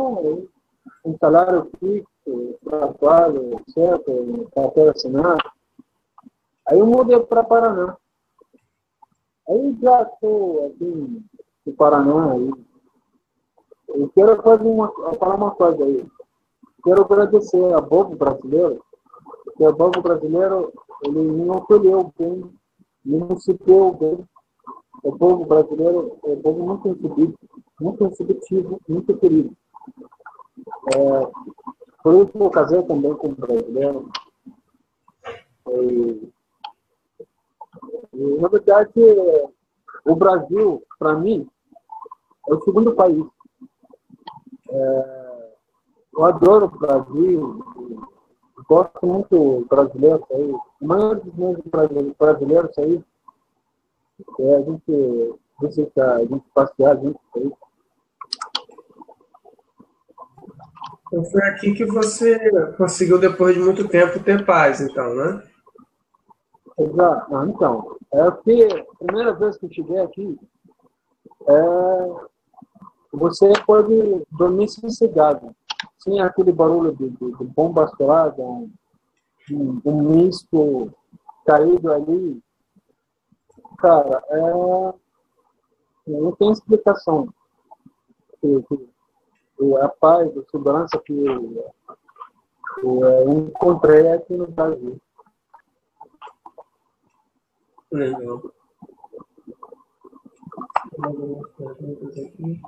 Um salário fixo, trabalho, certo, carteira assinada. Aí eu mudei para Paraná. Aí já estou aqui no Paraná. Aí. Eu quero falar uma coisa aí. Quero agradecer a Povo Brasileiro, porque o Povo Brasileiro ele não acolheu bem, não se deu bem. O povo brasileiro é um povo muito receptivo, muito querido. Por isso eu casei também com um brasileiro. Na verdade, o Brasil, para mim, é o segundo país. Eu adoro o Brasil, gosto muito do brasileiro aí. A maioria dos meus brasileiros aí, a gente visita, a gente passear junto aí. Então foi aqui que você conseguiu, depois de muito tempo, ter paz, então, né? Exato. Então, a primeira vez que eu cheguei aqui, você pode dormir sossegado, sem aquele barulho de bomba estourada, um misto caído ali. Cara, não tem explicação. A paz, a segurança que eu encontrei aqui no Brasil. Legal. Algumas perguntas aqui.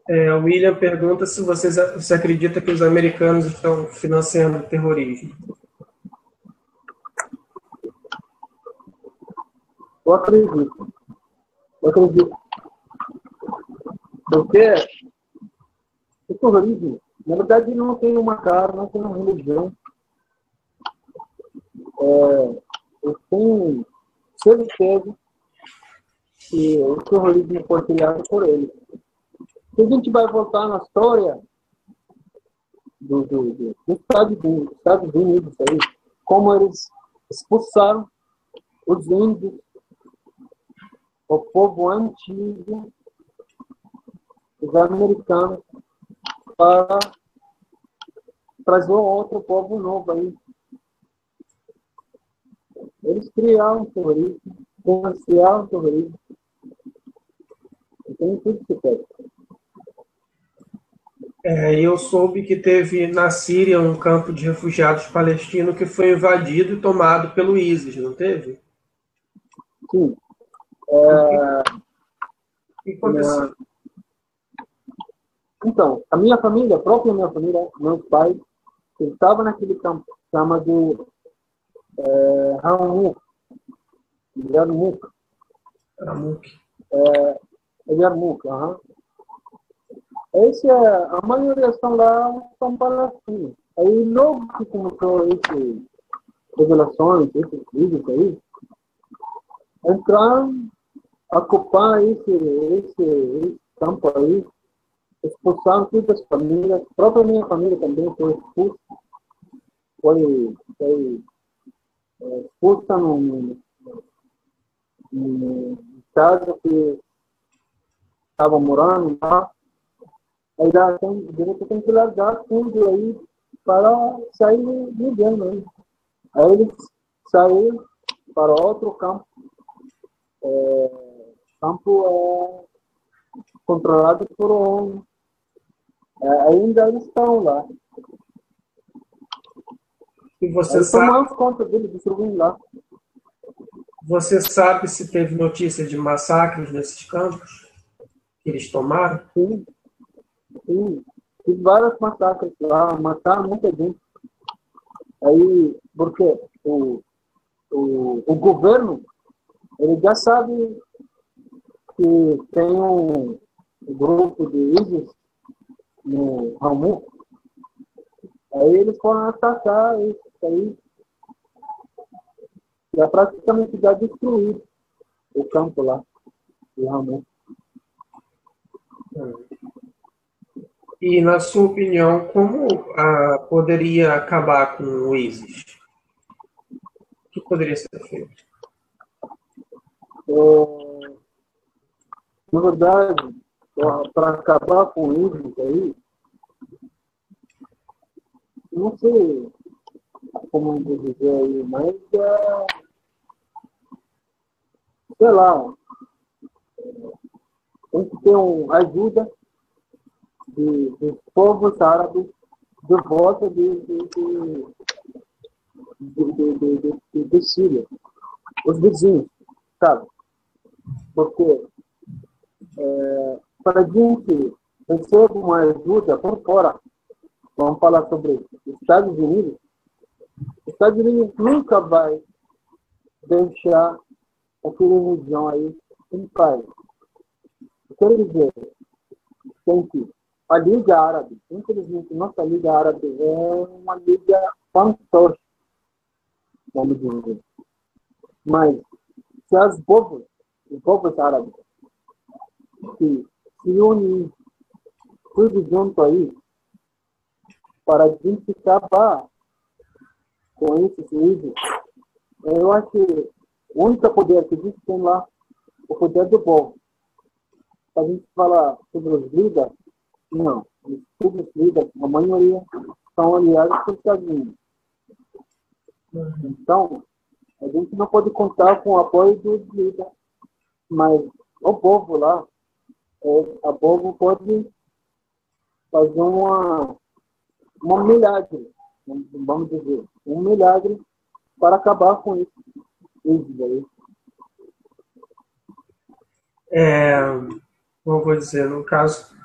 O William pergunta se você acredita que os americanos estão financiando o terrorismo. Eu acredito. Porque o terrorismo, na verdade, não tem uma cara, não tem uma religião. Eu tenho certeza que o terrorismo foi criado por ele. Se a gente vai voltar na história dos Estados Unidos aí, como eles expulsaram os índios, o povo antigo, os americanos, para trazer outro povo novo aí. Eles criaram o terrorismo, comercial sobre isso. Tem tudo que pede. Eu soube que teve na Síria um campo de refugiados palestino que foi invadido e tomado pelo ISIS, não teve? Sim. O que aconteceu? Então, a minha família, a própria minha família, meus pais, estavam naquele campo chamado Yarmouk. Amuk. Yarmouk, aham. A maioria estão lá, são palestinos. Aí, logo que começou essas revelações, esses vídeos aí, entraram a ocupar esse campo aí, expulsaram todas as famílias, a própria minha família também foi expulsa, foi expulsa no casa que estava morando lá. Aí tem que largar tudo aí para sair vivendo aí. Aí eles saíram para outro campo, controlado por ONU. Ainda eles estão lá. E você aí sabe, tomamos conta deles, destruindo lá. você sabe se teve notícia de massacres nesses campos que eles tomaram? Sim. Fiz vários massacres lá, mataram muita gente. Aí, porque o governo, ele já sabe que tem um grupo de ISIS no Ramu. Aí eles foram atacar isso aí. Já praticamente já destruído o campo lá, do Ramu. E, na sua opinião, como poderia acabar com o ISIS? O que poderia ser feito? Na verdade, para acabar com isso aí, não sei como dizer aí, mas sei lá, tem que ter uma ajuda dos povos árabes de volta de Síria, os vizinhos, sabe? Porque para a gente receber uma ajuda por fora, vamos falar sobre os Estados Unidos. Os Estados Unidos nunca vai deixar aquela região aí em paz. Quer dizer, tem que a Liga Árabe, infelizmente, nossa Liga Árabe é uma liga fantástica, vamos dizer. Mas se os povos árabes se unem tudo junto aí para a gente acabar com esses líderes, eu acho que o único poder que a gente tem lá é o poder do povo. A gente fala sobre os líderes, não. Todos os líderes, a maioria, são aliados por Estados Unidos. Então, a gente não pode contar com o apoio dos líderes, mas o povo lá, o povo pode fazer um milagre, vamos dizer, um milagre para acabar com isso. Como vou dizer, no caso,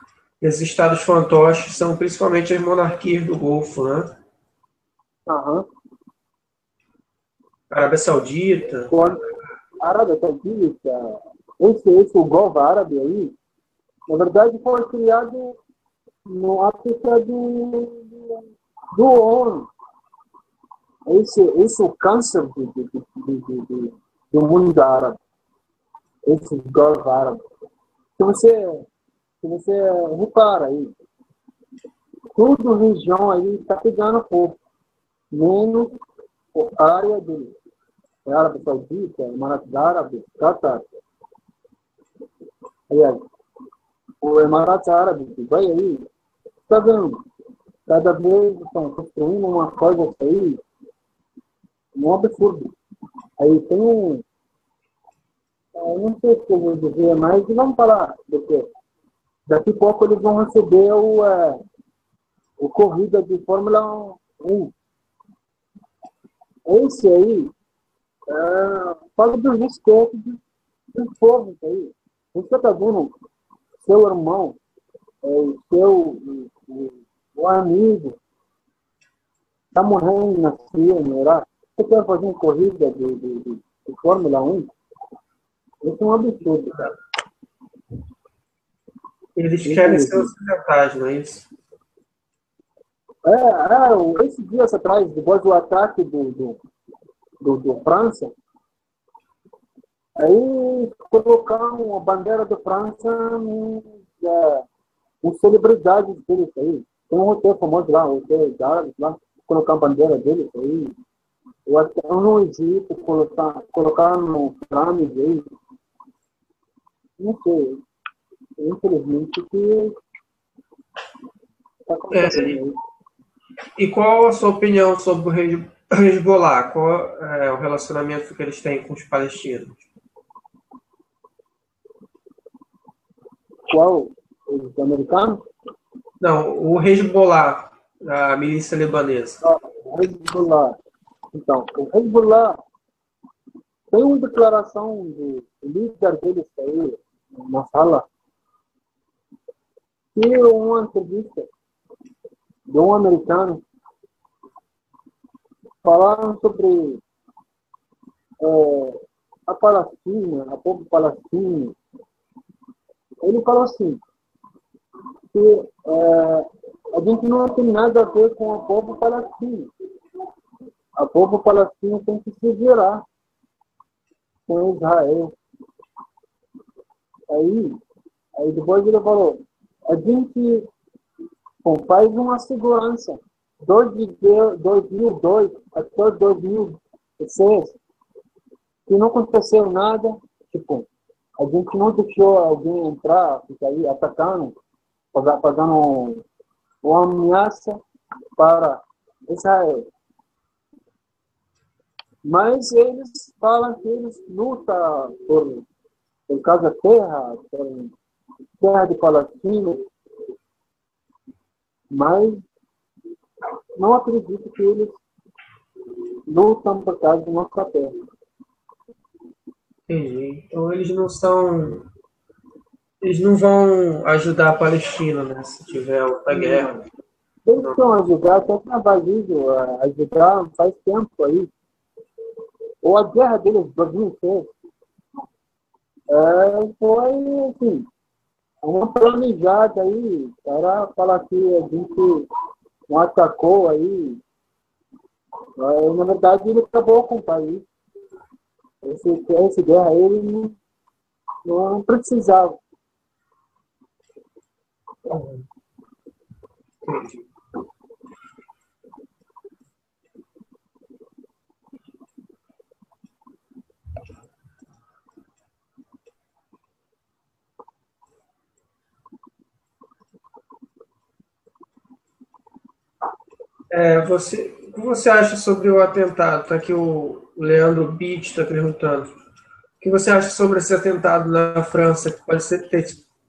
esses estados fantoches são principalmente as monarquias do Golfo, né? Aham. Arábia Saudita. A Arábia Saudita, esse o Golfo Árabe aí, na verdade foi criado no África do ONU. Esse é o câncer do mundo árabe. Esse Golfo Árabe. Se você repara aí, toda a região aí está pegando fogo, menos a área de Arábia Saudita, Emirados Árabes, Qatar. Aliás, o Emirados Árabes, vai aí, está vendo? Cada vez estão construindo uma coisa aí, um absurdo. Aí tem Não sei se eu vou dizer, mas vamos falar, porque daqui a pouco eles vão receber o corrida de Fórmula 1. Esse aí, fala dos respeito do povo, isso aí. Você está vendo seu irmão, o amigo, está morrendo na Síria, no Iraque. Você quer fazer uma corrida de Fórmula 1? Isso é um absurdo, cara. Eles querem ser ocidentais, não é isso? Esses dias atrás, depois do ataque do França, aí colocaram a bandeira da França com celebridades deles aí. Tem um hotel famoso lá, o hotel Gales lá, colocar a bandeira deles aí. Ou até no Egito, colocar no pirâmide aí. Não sei. Infelizmente, o que está acontecendo aí. E qual a sua opinião sobre o Hezbollah? Qual é o relacionamento que eles têm com os palestinos? Qual? Os americanos? Não, o Hezbollah, a milícia libanesa. O Hezbollah. Então, o Hezbollah tem uma declaração do líder deles aí, na sala, que uma entrevista de um americano falando sobre a Palestina, a povo palestino. Ele falou assim, que a gente não tem nada a ver com o povo palestino. O povo palestino tem que se virar com Israel. Aí depois ele falou, a gente faz uma segurança. 2002 até 2006, que não aconteceu nada, tipo, a gente não deixou alguém entrar, ficar aí atacando, fazendo uma ameaça para Israel. Mas eles falam que eles lutam por causa da terra, por terra de Palestina, mas não acredito que eles lutam por causa da nossa terra. Entendi. Então eles não vão ajudar a Palestina, né? Se tiver outra guerra. Eles estão ajudando, até trabalhando a ajudar faz tempo aí. Ou a guerra deles, 2006, foi, assim, uma planejada aí, para falar que a gente não atacou aí. Na verdade, ele acabou com o país. Essa guerra ele não precisava. Entendi. O que você acha sobre o atentado? Está aqui o Leandro Bitt está perguntando. O que você acha sobre esse atentado na França? Que pode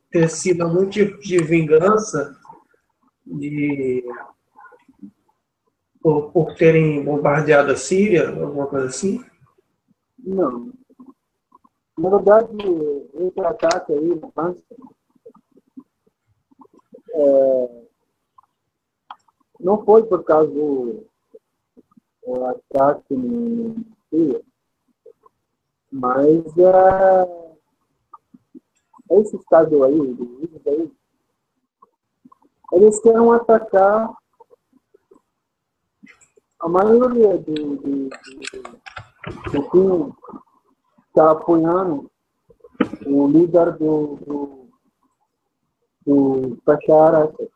ter sido algum tipo de vingança por terem bombardeado a Síria, alguma coisa assim? Não. Na verdade, esse ataque aí na França não foi por causa do ataque em Síria, mas esse estado aí, eles querem atacar a maioria do que está apoiando o líder do Bashar Assad.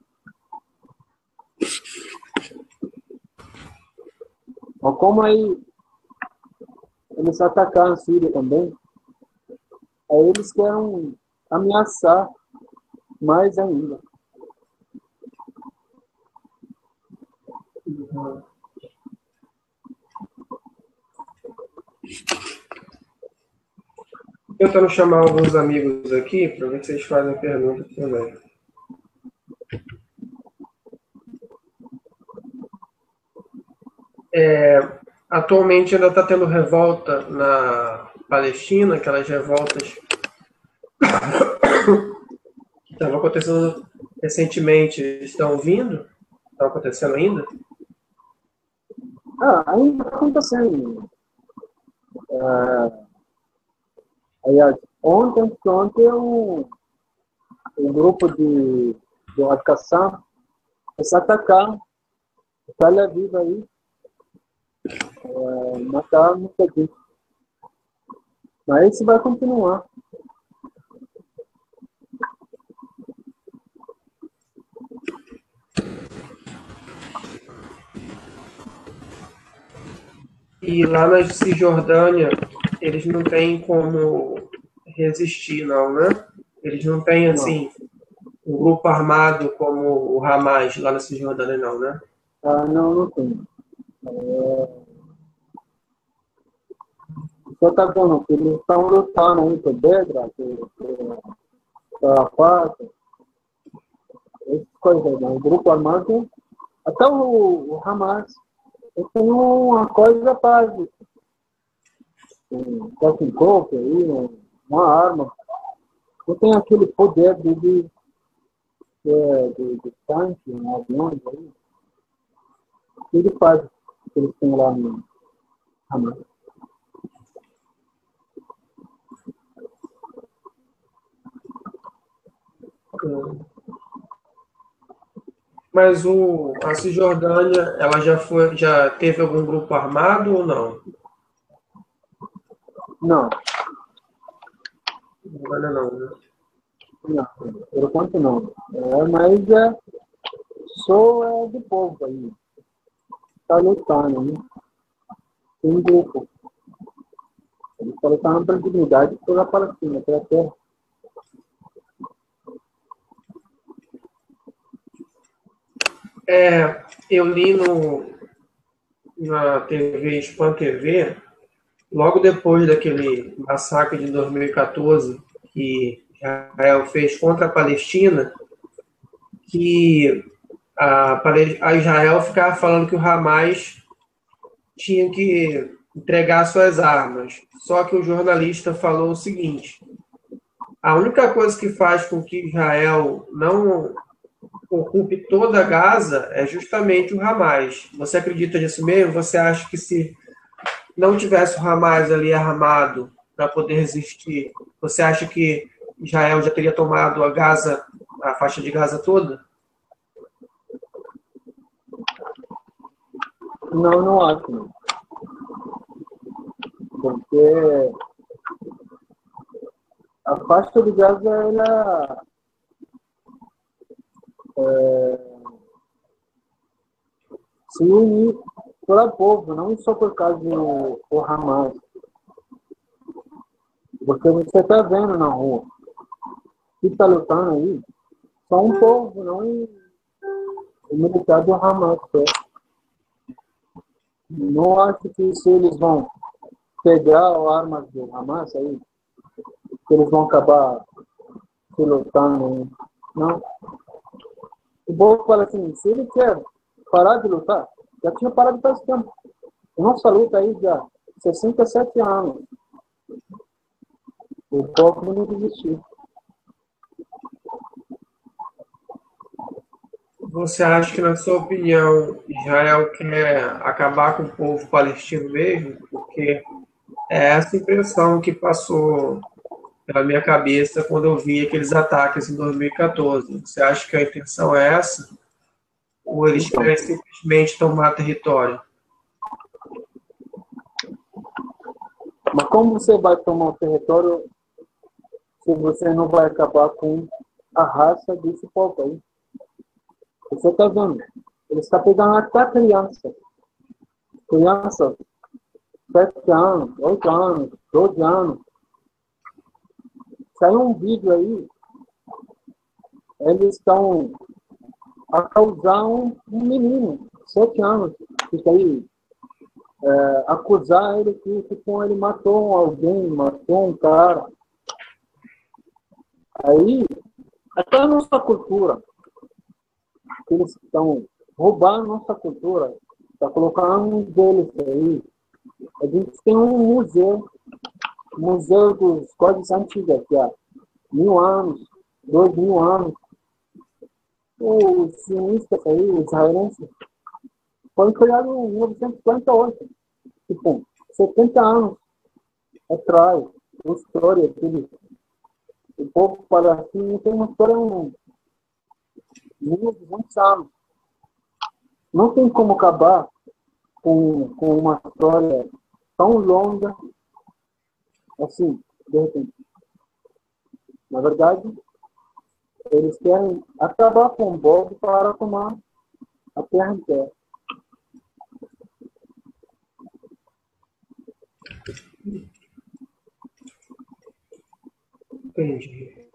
Mas como aí eles atacaram a Síria também, aí eles querem ameaçar mais ainda. tentando chamar alguns amigos aqui para ver se eles fazem pergunta também. Atualmente ainda está tendo revolta na Palestina, aquelas revoltas que estavam acontecendo recentemente estão vindo? Estão acontecendo ainda? Ainda está acontecendo. Aliás, ontem um grupo de Al-Qassam se atacar Tel Aviv aí, matar muita gente. Mas isso vai continuar. E lá na Cisjordânia, eles não têm como resistir, não, né? Eles não têm, assim, um grupo armado como o Hamas lá na Cisjordânia, não, né? Não tem. Você está vendo que eles estão lutando aí por Bedra, por Arafat, essas coisas, né? O grupo armado, até o Hamas, ele tem uma coisa básica. Um Kalashnikov aí, uma arma. Não tem aquele poder de tanque, aviões aí. O que ele faz que eles têm lá no Hamas? Mas a Cisjordânia, ela já teve algum grupo armado ou não? Não. Não, né? Não, por enquanto não. Mas só do povo aí. Está lutando, né? Tem um grupo. Ele está lutando pela dignidade pela Palestina, pela terra. Eu li na TV, Spam TV, logo depois daquele massacre de 2014 que Israel fez contra a Palestina, que a Israel ficava falando que o Hamas tinha que entregar suas armas. Só que o jornalista falou o seguinte: a única coisa que faz com que Israel não ocupe toda Gaza é justamente o Hamas. Você acredita nisso mesmo? Você acha que se não tivesse o Hamas ali armado para poder resistir, você acha que Israel já teria tomado a faixa de Gaza toda? Não acho, não. Porque a faixa de Gaza, ela se unir pelo povo, não só por causa do Hamas. Porque você está vendo na rua, que está lutando aí, só um povo, não o militar do Hamas. Não acho que se eles vão pegar armas do Hamas aí, que eles vão acabar se lutando. Não. O povo fala assim, se ele quer parar de lutar, já tinha parado faz tempo. Nossa luta aí já 67 anos. O povo não desistiu. Você acha que, na sua opinião, Israel quer acabar com o povo palestino mesmo? Porque é essa impressão que passou pela minha cabeça quando eu vi aqueles ataques em 2014. Você acha que a intenção é essa? Ou eles querem simplesmente tomar território? Mas como você vai tomar o território se você não vai acabar com a raça desse povo aí? Você está vendo? Ele está pegando até criança. Criança, 7 anos, 8 anos, 12 anos. Saiu um vídeo aí, eles estão a causar um menino, 7 anos, fica aí, acusar ele que ele matou alguém, matou um cara. Aí, até a nossa cultura, eles estão roubando nossa cultura, está colocando um deles aí. A gente tem um museu dos coisas antigas, que há 1000 anos, 2000 anos. Os sionistas aí, os israelenses, foi criado em 1948, tipo, 70 anos atrás, uma história deles. O povo palestino tem uma história de muitos anos. Não tem como acabar com uma história tão longa assim, de repente. Na verdade, eles querem acabar com o povo para tomar a terra inteira. Entendi.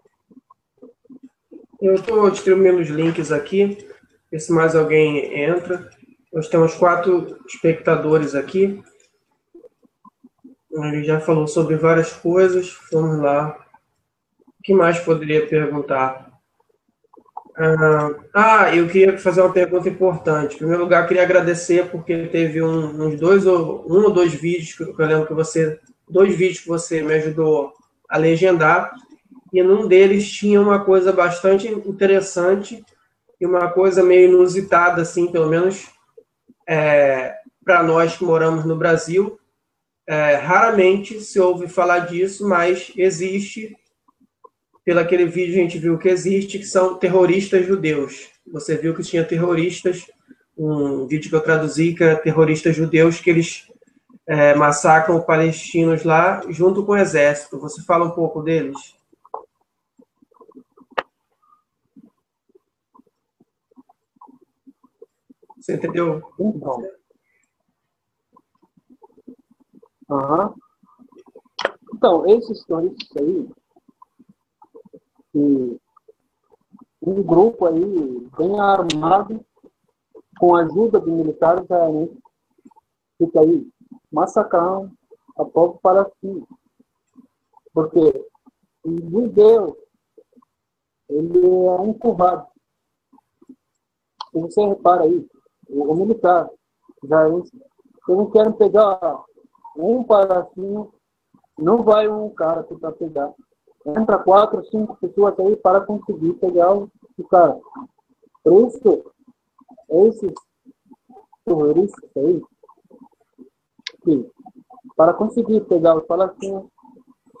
Eu estou distribuindo os links aqui, ver se mais alguém entra. Nós temos 4 espectadores aqui. Ele já falou sobre várias coisas. Vamos lá. O que mais poderia perguntar? Eu queria fazer uma pergunta importante. Em primeiro lugar, queria agradecer porque teve um ou dois vídeos que eu lembro que você, 2 vídeos que você me ajudou a legendar, e num deles tinha uma coisa bastante interessante e uma coisa meio inusitada, assim, pelo menos para nós que moramos no Brasil. Raramente se ouve falar disso, mas existe. Pelo aquele vídeo a gente viu que existe, que são terroristas judeus. Você viu que tinha terroristas, um vídeo que eu traduzi, que era terroristas judeus, que eles massacram palestinos lá, junto com o exército. Você fala um pouco deles? Você entendeu? Então, esses terroristas aí, que um grupo aí bem armado, com a ajuda de militares israelenses, fica aí massacrando a povo palestino. Porque o judeu, ele é um covarde. Se você repara aí, o militar israelense, eles não querem pegar um palestino, não vai um cara tentar pegar. Entra 4, 5 pessoas aí para conseguir pegar o cara. Por isso, esses terroristas aí, que para conseguir pegar os palestinos,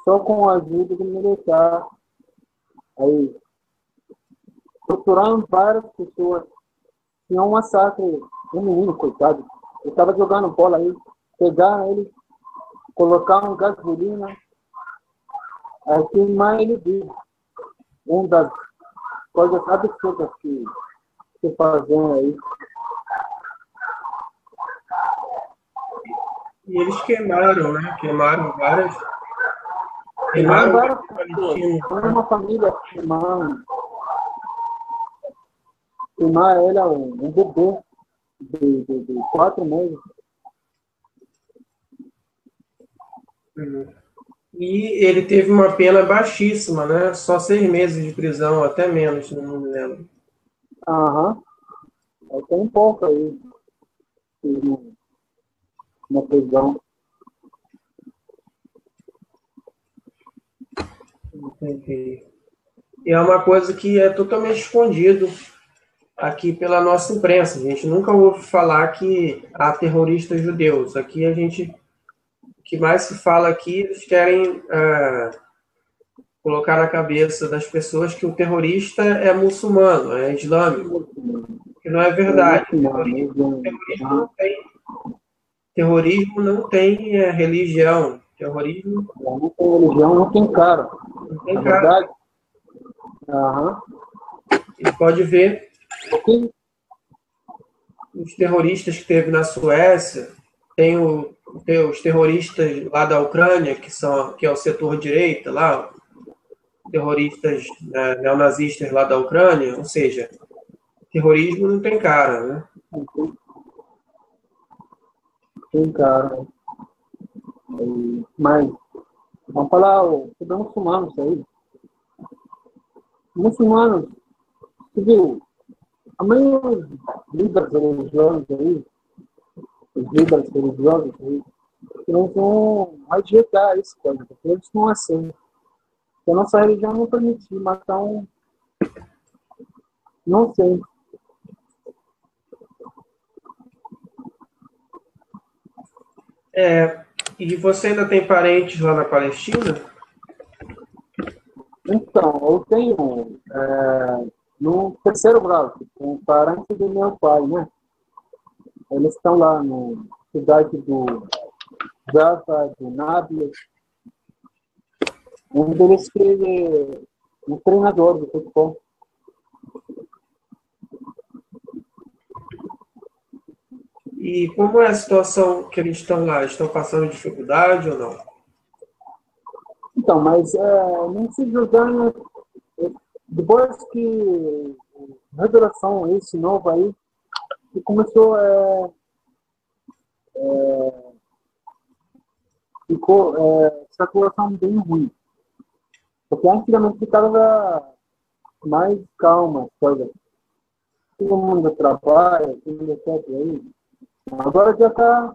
só com a ajuda do militar, aí, torturando várias pessoas. Tinha um massacre, um menino, coitado, ele estava jogando bola aí, pegaram ele, colocaram gasolina, aí queimar ele vivo. Uma das coisas absurdas que fazem aí. E eles queimaram, né? Queimaram várias pessoas. Uma família queimaram. Queimar ela, um bebê de 4 meses. E ele teve uma pena baixíssima, né? Só 6 meses de prisão, até menos, não me lembro. Tem um pouco aí na prisão. Entendi. E é uma coisa que é totalmente escondido aqui pela nossa imprensa. A gente nunca ouve falar que há terroristas judeus. Aqui o que mais se fala aqui, eles querem colocar na cabeça das pessoas que o terrorista é muçulmano, é islâmico, que não é verdade. Terrorismo não tem religião. Terrorismo não tem religião, não tem cara. não tem cara. E pode ver os terroristas que teve na Suécia, tem os terroristas lá da Ucrânia, que é o setor direita lá, terroristas neonazistas lá da Ucrânia, ou seja, terrorismo não tem cara, né? Tem cara. Mas, vamos falar sobre muçulmanos aí. muçulmanos, você viu, a maioria dos líderes religiosos aí, os líderes religiosos aí, eles vão rejeitar isso, coisa, porque eles não aceitam. Porque a nossa religião não permite matar um, não sei. E você ainda tem parentes lá na Palestina? Então, eu tenho, no terceiro grau, um parente do meu pai, né? Eles estão lá na cidade do Jaffa, do Nablus. Um deles que é um treinador de futebol. E como é a situação que eles estão lá? Estão passando dificuldade ou não? Então, mas não se julgando, depois que a revelação, esse novo aí, que começou, ficou situação bem ruim. Porque antigamente ficava mais calma as coisas. Todo mundo trabalha, tudo etc. Aí. Agora já está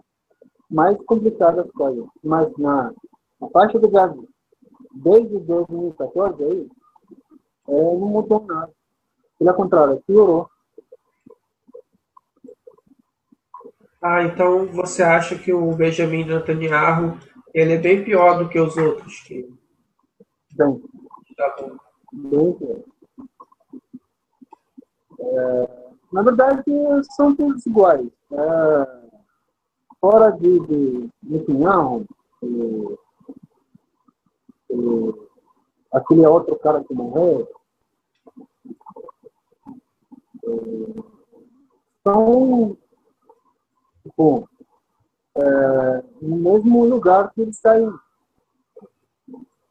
mais complicado as coisas. Mas na faixa do Gaza, desde 2014 aí, não mudou nada. Pelo contrário, piorou. Ah, então você acha que o Benjamin Netanyahu ele é bem pior do que os outros que Bem, estavam. bem pior. Na verdade, são todos iguais. Fora de Netanyahu, e, e aquele outro cara que morreu, são tipo, no mesmo lugar que eles saem.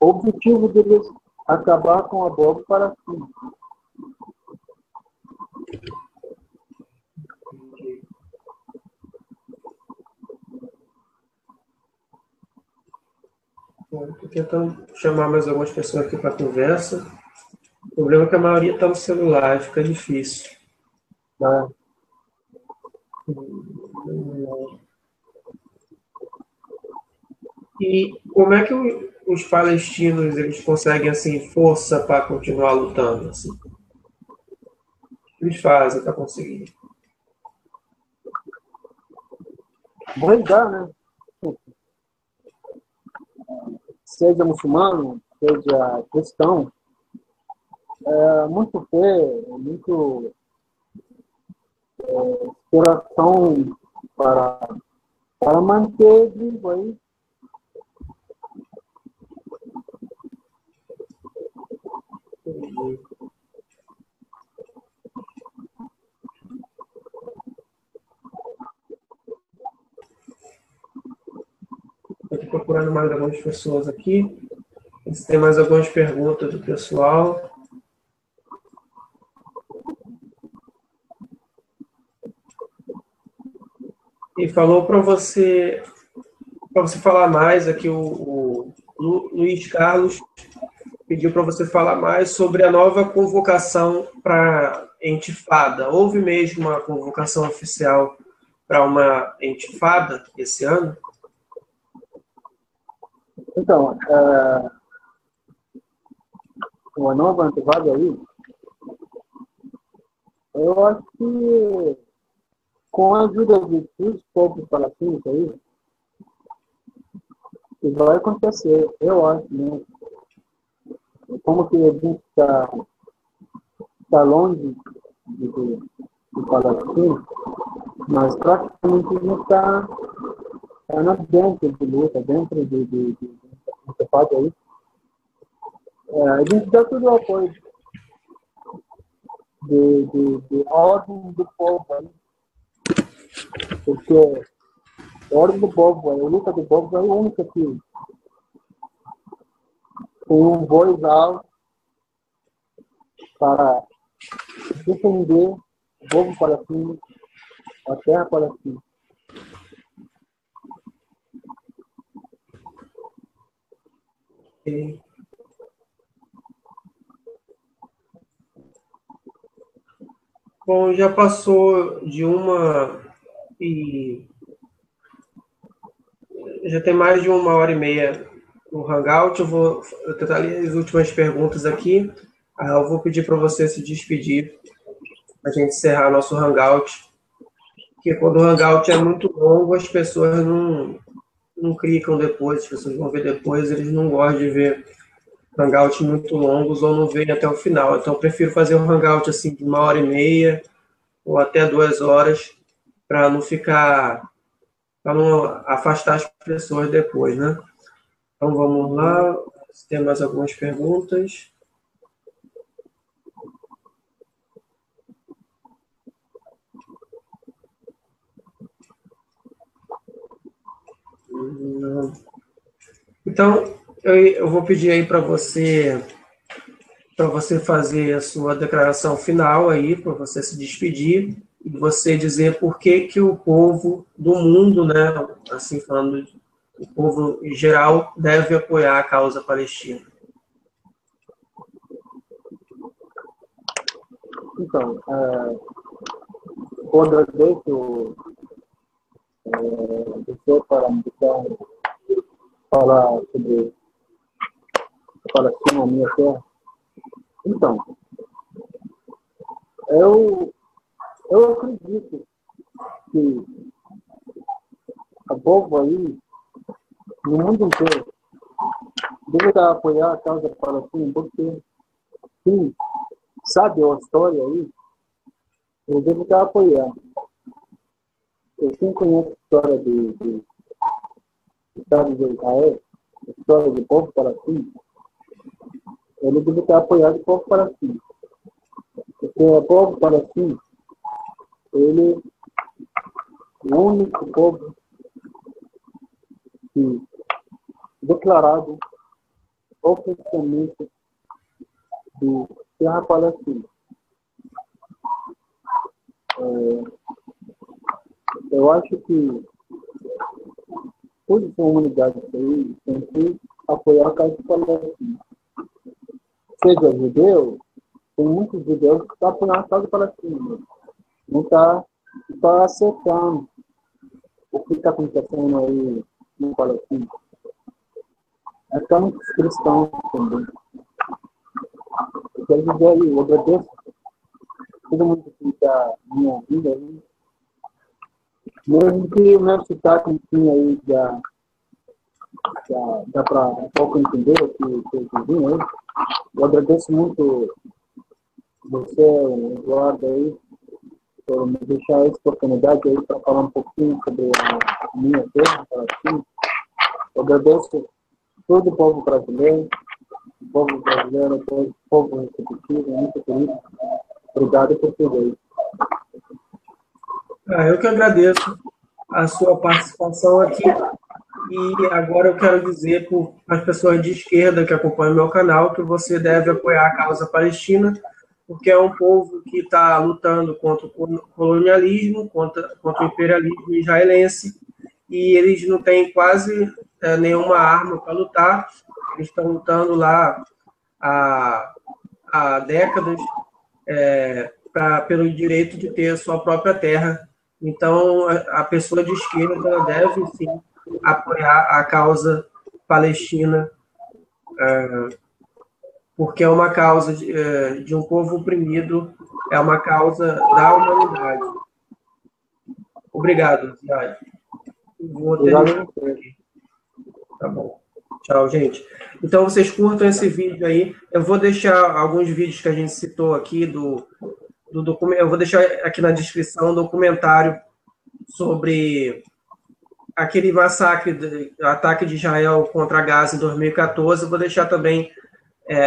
O objetivo deles é acabar com a bomba para cima. Estou tentando chamar mais algumas pessoas aqui para a conversa. O problema é que a maioria está no celular, fica difícil. Né? E como é que os palestinos eles conseguem assim força para continuar lutando? Assim? O que eles fazem para conseguir? Brigar, né? Seja muçulmano, seja cristão, muito fé, muito inspiração para manter vivo aí. Estou procurando mais algumas pessoas aqui. Se tem mais algumas perguntas do pessoal. E falou para você falar mais aqui, o Luiz Carlos pediu para você falar mais sobre a nova convocação para intifada. Houve mesmo uma convocação oficial para uma intifada esse ano? Então, uma nova antivada aí, eu acho que com a ajuda de todos os povos palestinos aí, que vai acontecer, eu acho, né? Como que a gente está longe de Palestina, mas praticamente a gente está dentro de luta, dentro de intifada aí. A gente dá todo o apoio de ordem do povo aí, porque a ordem do povo, a luta do povo é a única que tem um voz alto para defender o povo palestino, a terra palestina. E Bom, já passou de uma e já tem mais de 1h30 o Hangout. Eu tentar ler as últimas perguntas aqui. Eu vou pedir para você se despedir, para a gente encerrar nosso Hangout. Porque quando o Hangout é muito longo, as pessoas não clicam depois, as pessoas vão ver depois, eles não gostam de ver Hangouts muito longos ou não veem até o final. Então, eu prefiro fazer um Hangout assim de 1h30 ou até 2 horas, para não ficar, para não afastar as pessoas depois, né? Então, vamos lá. Se tem mais algumas perguntas. Então, eu vou pedir aí para você fazer a sua declaração final aí, para você se despedir e você dizer por que que o povo do mundo, né, assim falando, o povo em geral deve apoiar a causa palestina. Então, eu agradeço você para me deixar falar sobre a Palestina, a minha terra. Então, eu acredito que o povo aí, no mundo inteiro, deve apoiar a causa palestina, porque quem sabe a história aí, ele deve apoiar. Quem conhece a história do Estado de Israel, a história do povo palestino, ele deve estar apoiado o povo palestino. Porque o povo palestino, ele é o único povo que declarado oficialmente de terra palestina. Eu acho que toda a humanidade aí tem que apoiar a causa palestina. Seja judeu, tem muitos judeus que estão apoiando a causa palestina. Não está aceitando o que está acontecendo aí no Palestina. Até muitos cristãos também. Eu quero dizer aí, eu agradeço todo mundo que está me ouvindo aí. Mesmo que o meu sotaque aí dá para um pouco entender o que eu vim aí. Eu agradeço muito você, Eduardo, aí, por me deixar essa oportunidade aí para falar um pouquinho sobre a minha terra, Palestina. Eu agradeço todo o povo brasileiro, todo o povo receptivo, muito querido. Obrigado por tudo aí. Eu que agradeço a sua participação aqui. E agora eu quero dizer para as pessoas de esquerda que acompanham o meu canal que você deve apoiar a causa palestina, porque é um povo que está lutando contra o colonialismo, contra o imperialismo israelense, e eles não têm quase nenhuma arma para lutar. Eles estão lutando lá há décadas pelo direito de ter a sua própria terra. Então, a pessoa de esquerda deve, sim, apoiar a causa palestina, porque é uma causa de um povo oprimido, é uma causa da humanidade. Obrigado, Ziad. Vou terminar aqui. Tá bom. Tchau, gente. Então, vocês curtam esse vídeo aí. Eu vou deixar alguns vídeos que a gente citou aqui do documento. Eu vou deixar aqui na descrição um documentário sobre aquele massacre, ataque de Israel contra Gaza em 2014. Eu vou deixar também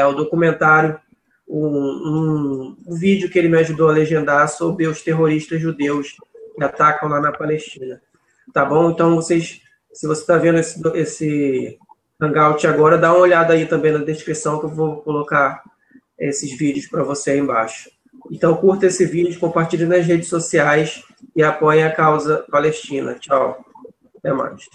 o documentário, um vídeo que ele me ajudou a legendar sobre os terroristas judeus que atacam lá na Palestina. Tá bom? Então, se você está vendo esse Hangout agora, dá uma olhada aí também na descrição que eu vou colocar esses vídeos para você aí embaixo. Então, curta esse vídeo, compartilhe nas redes sociais e apoie a causa palestina. Tchau. Até mais.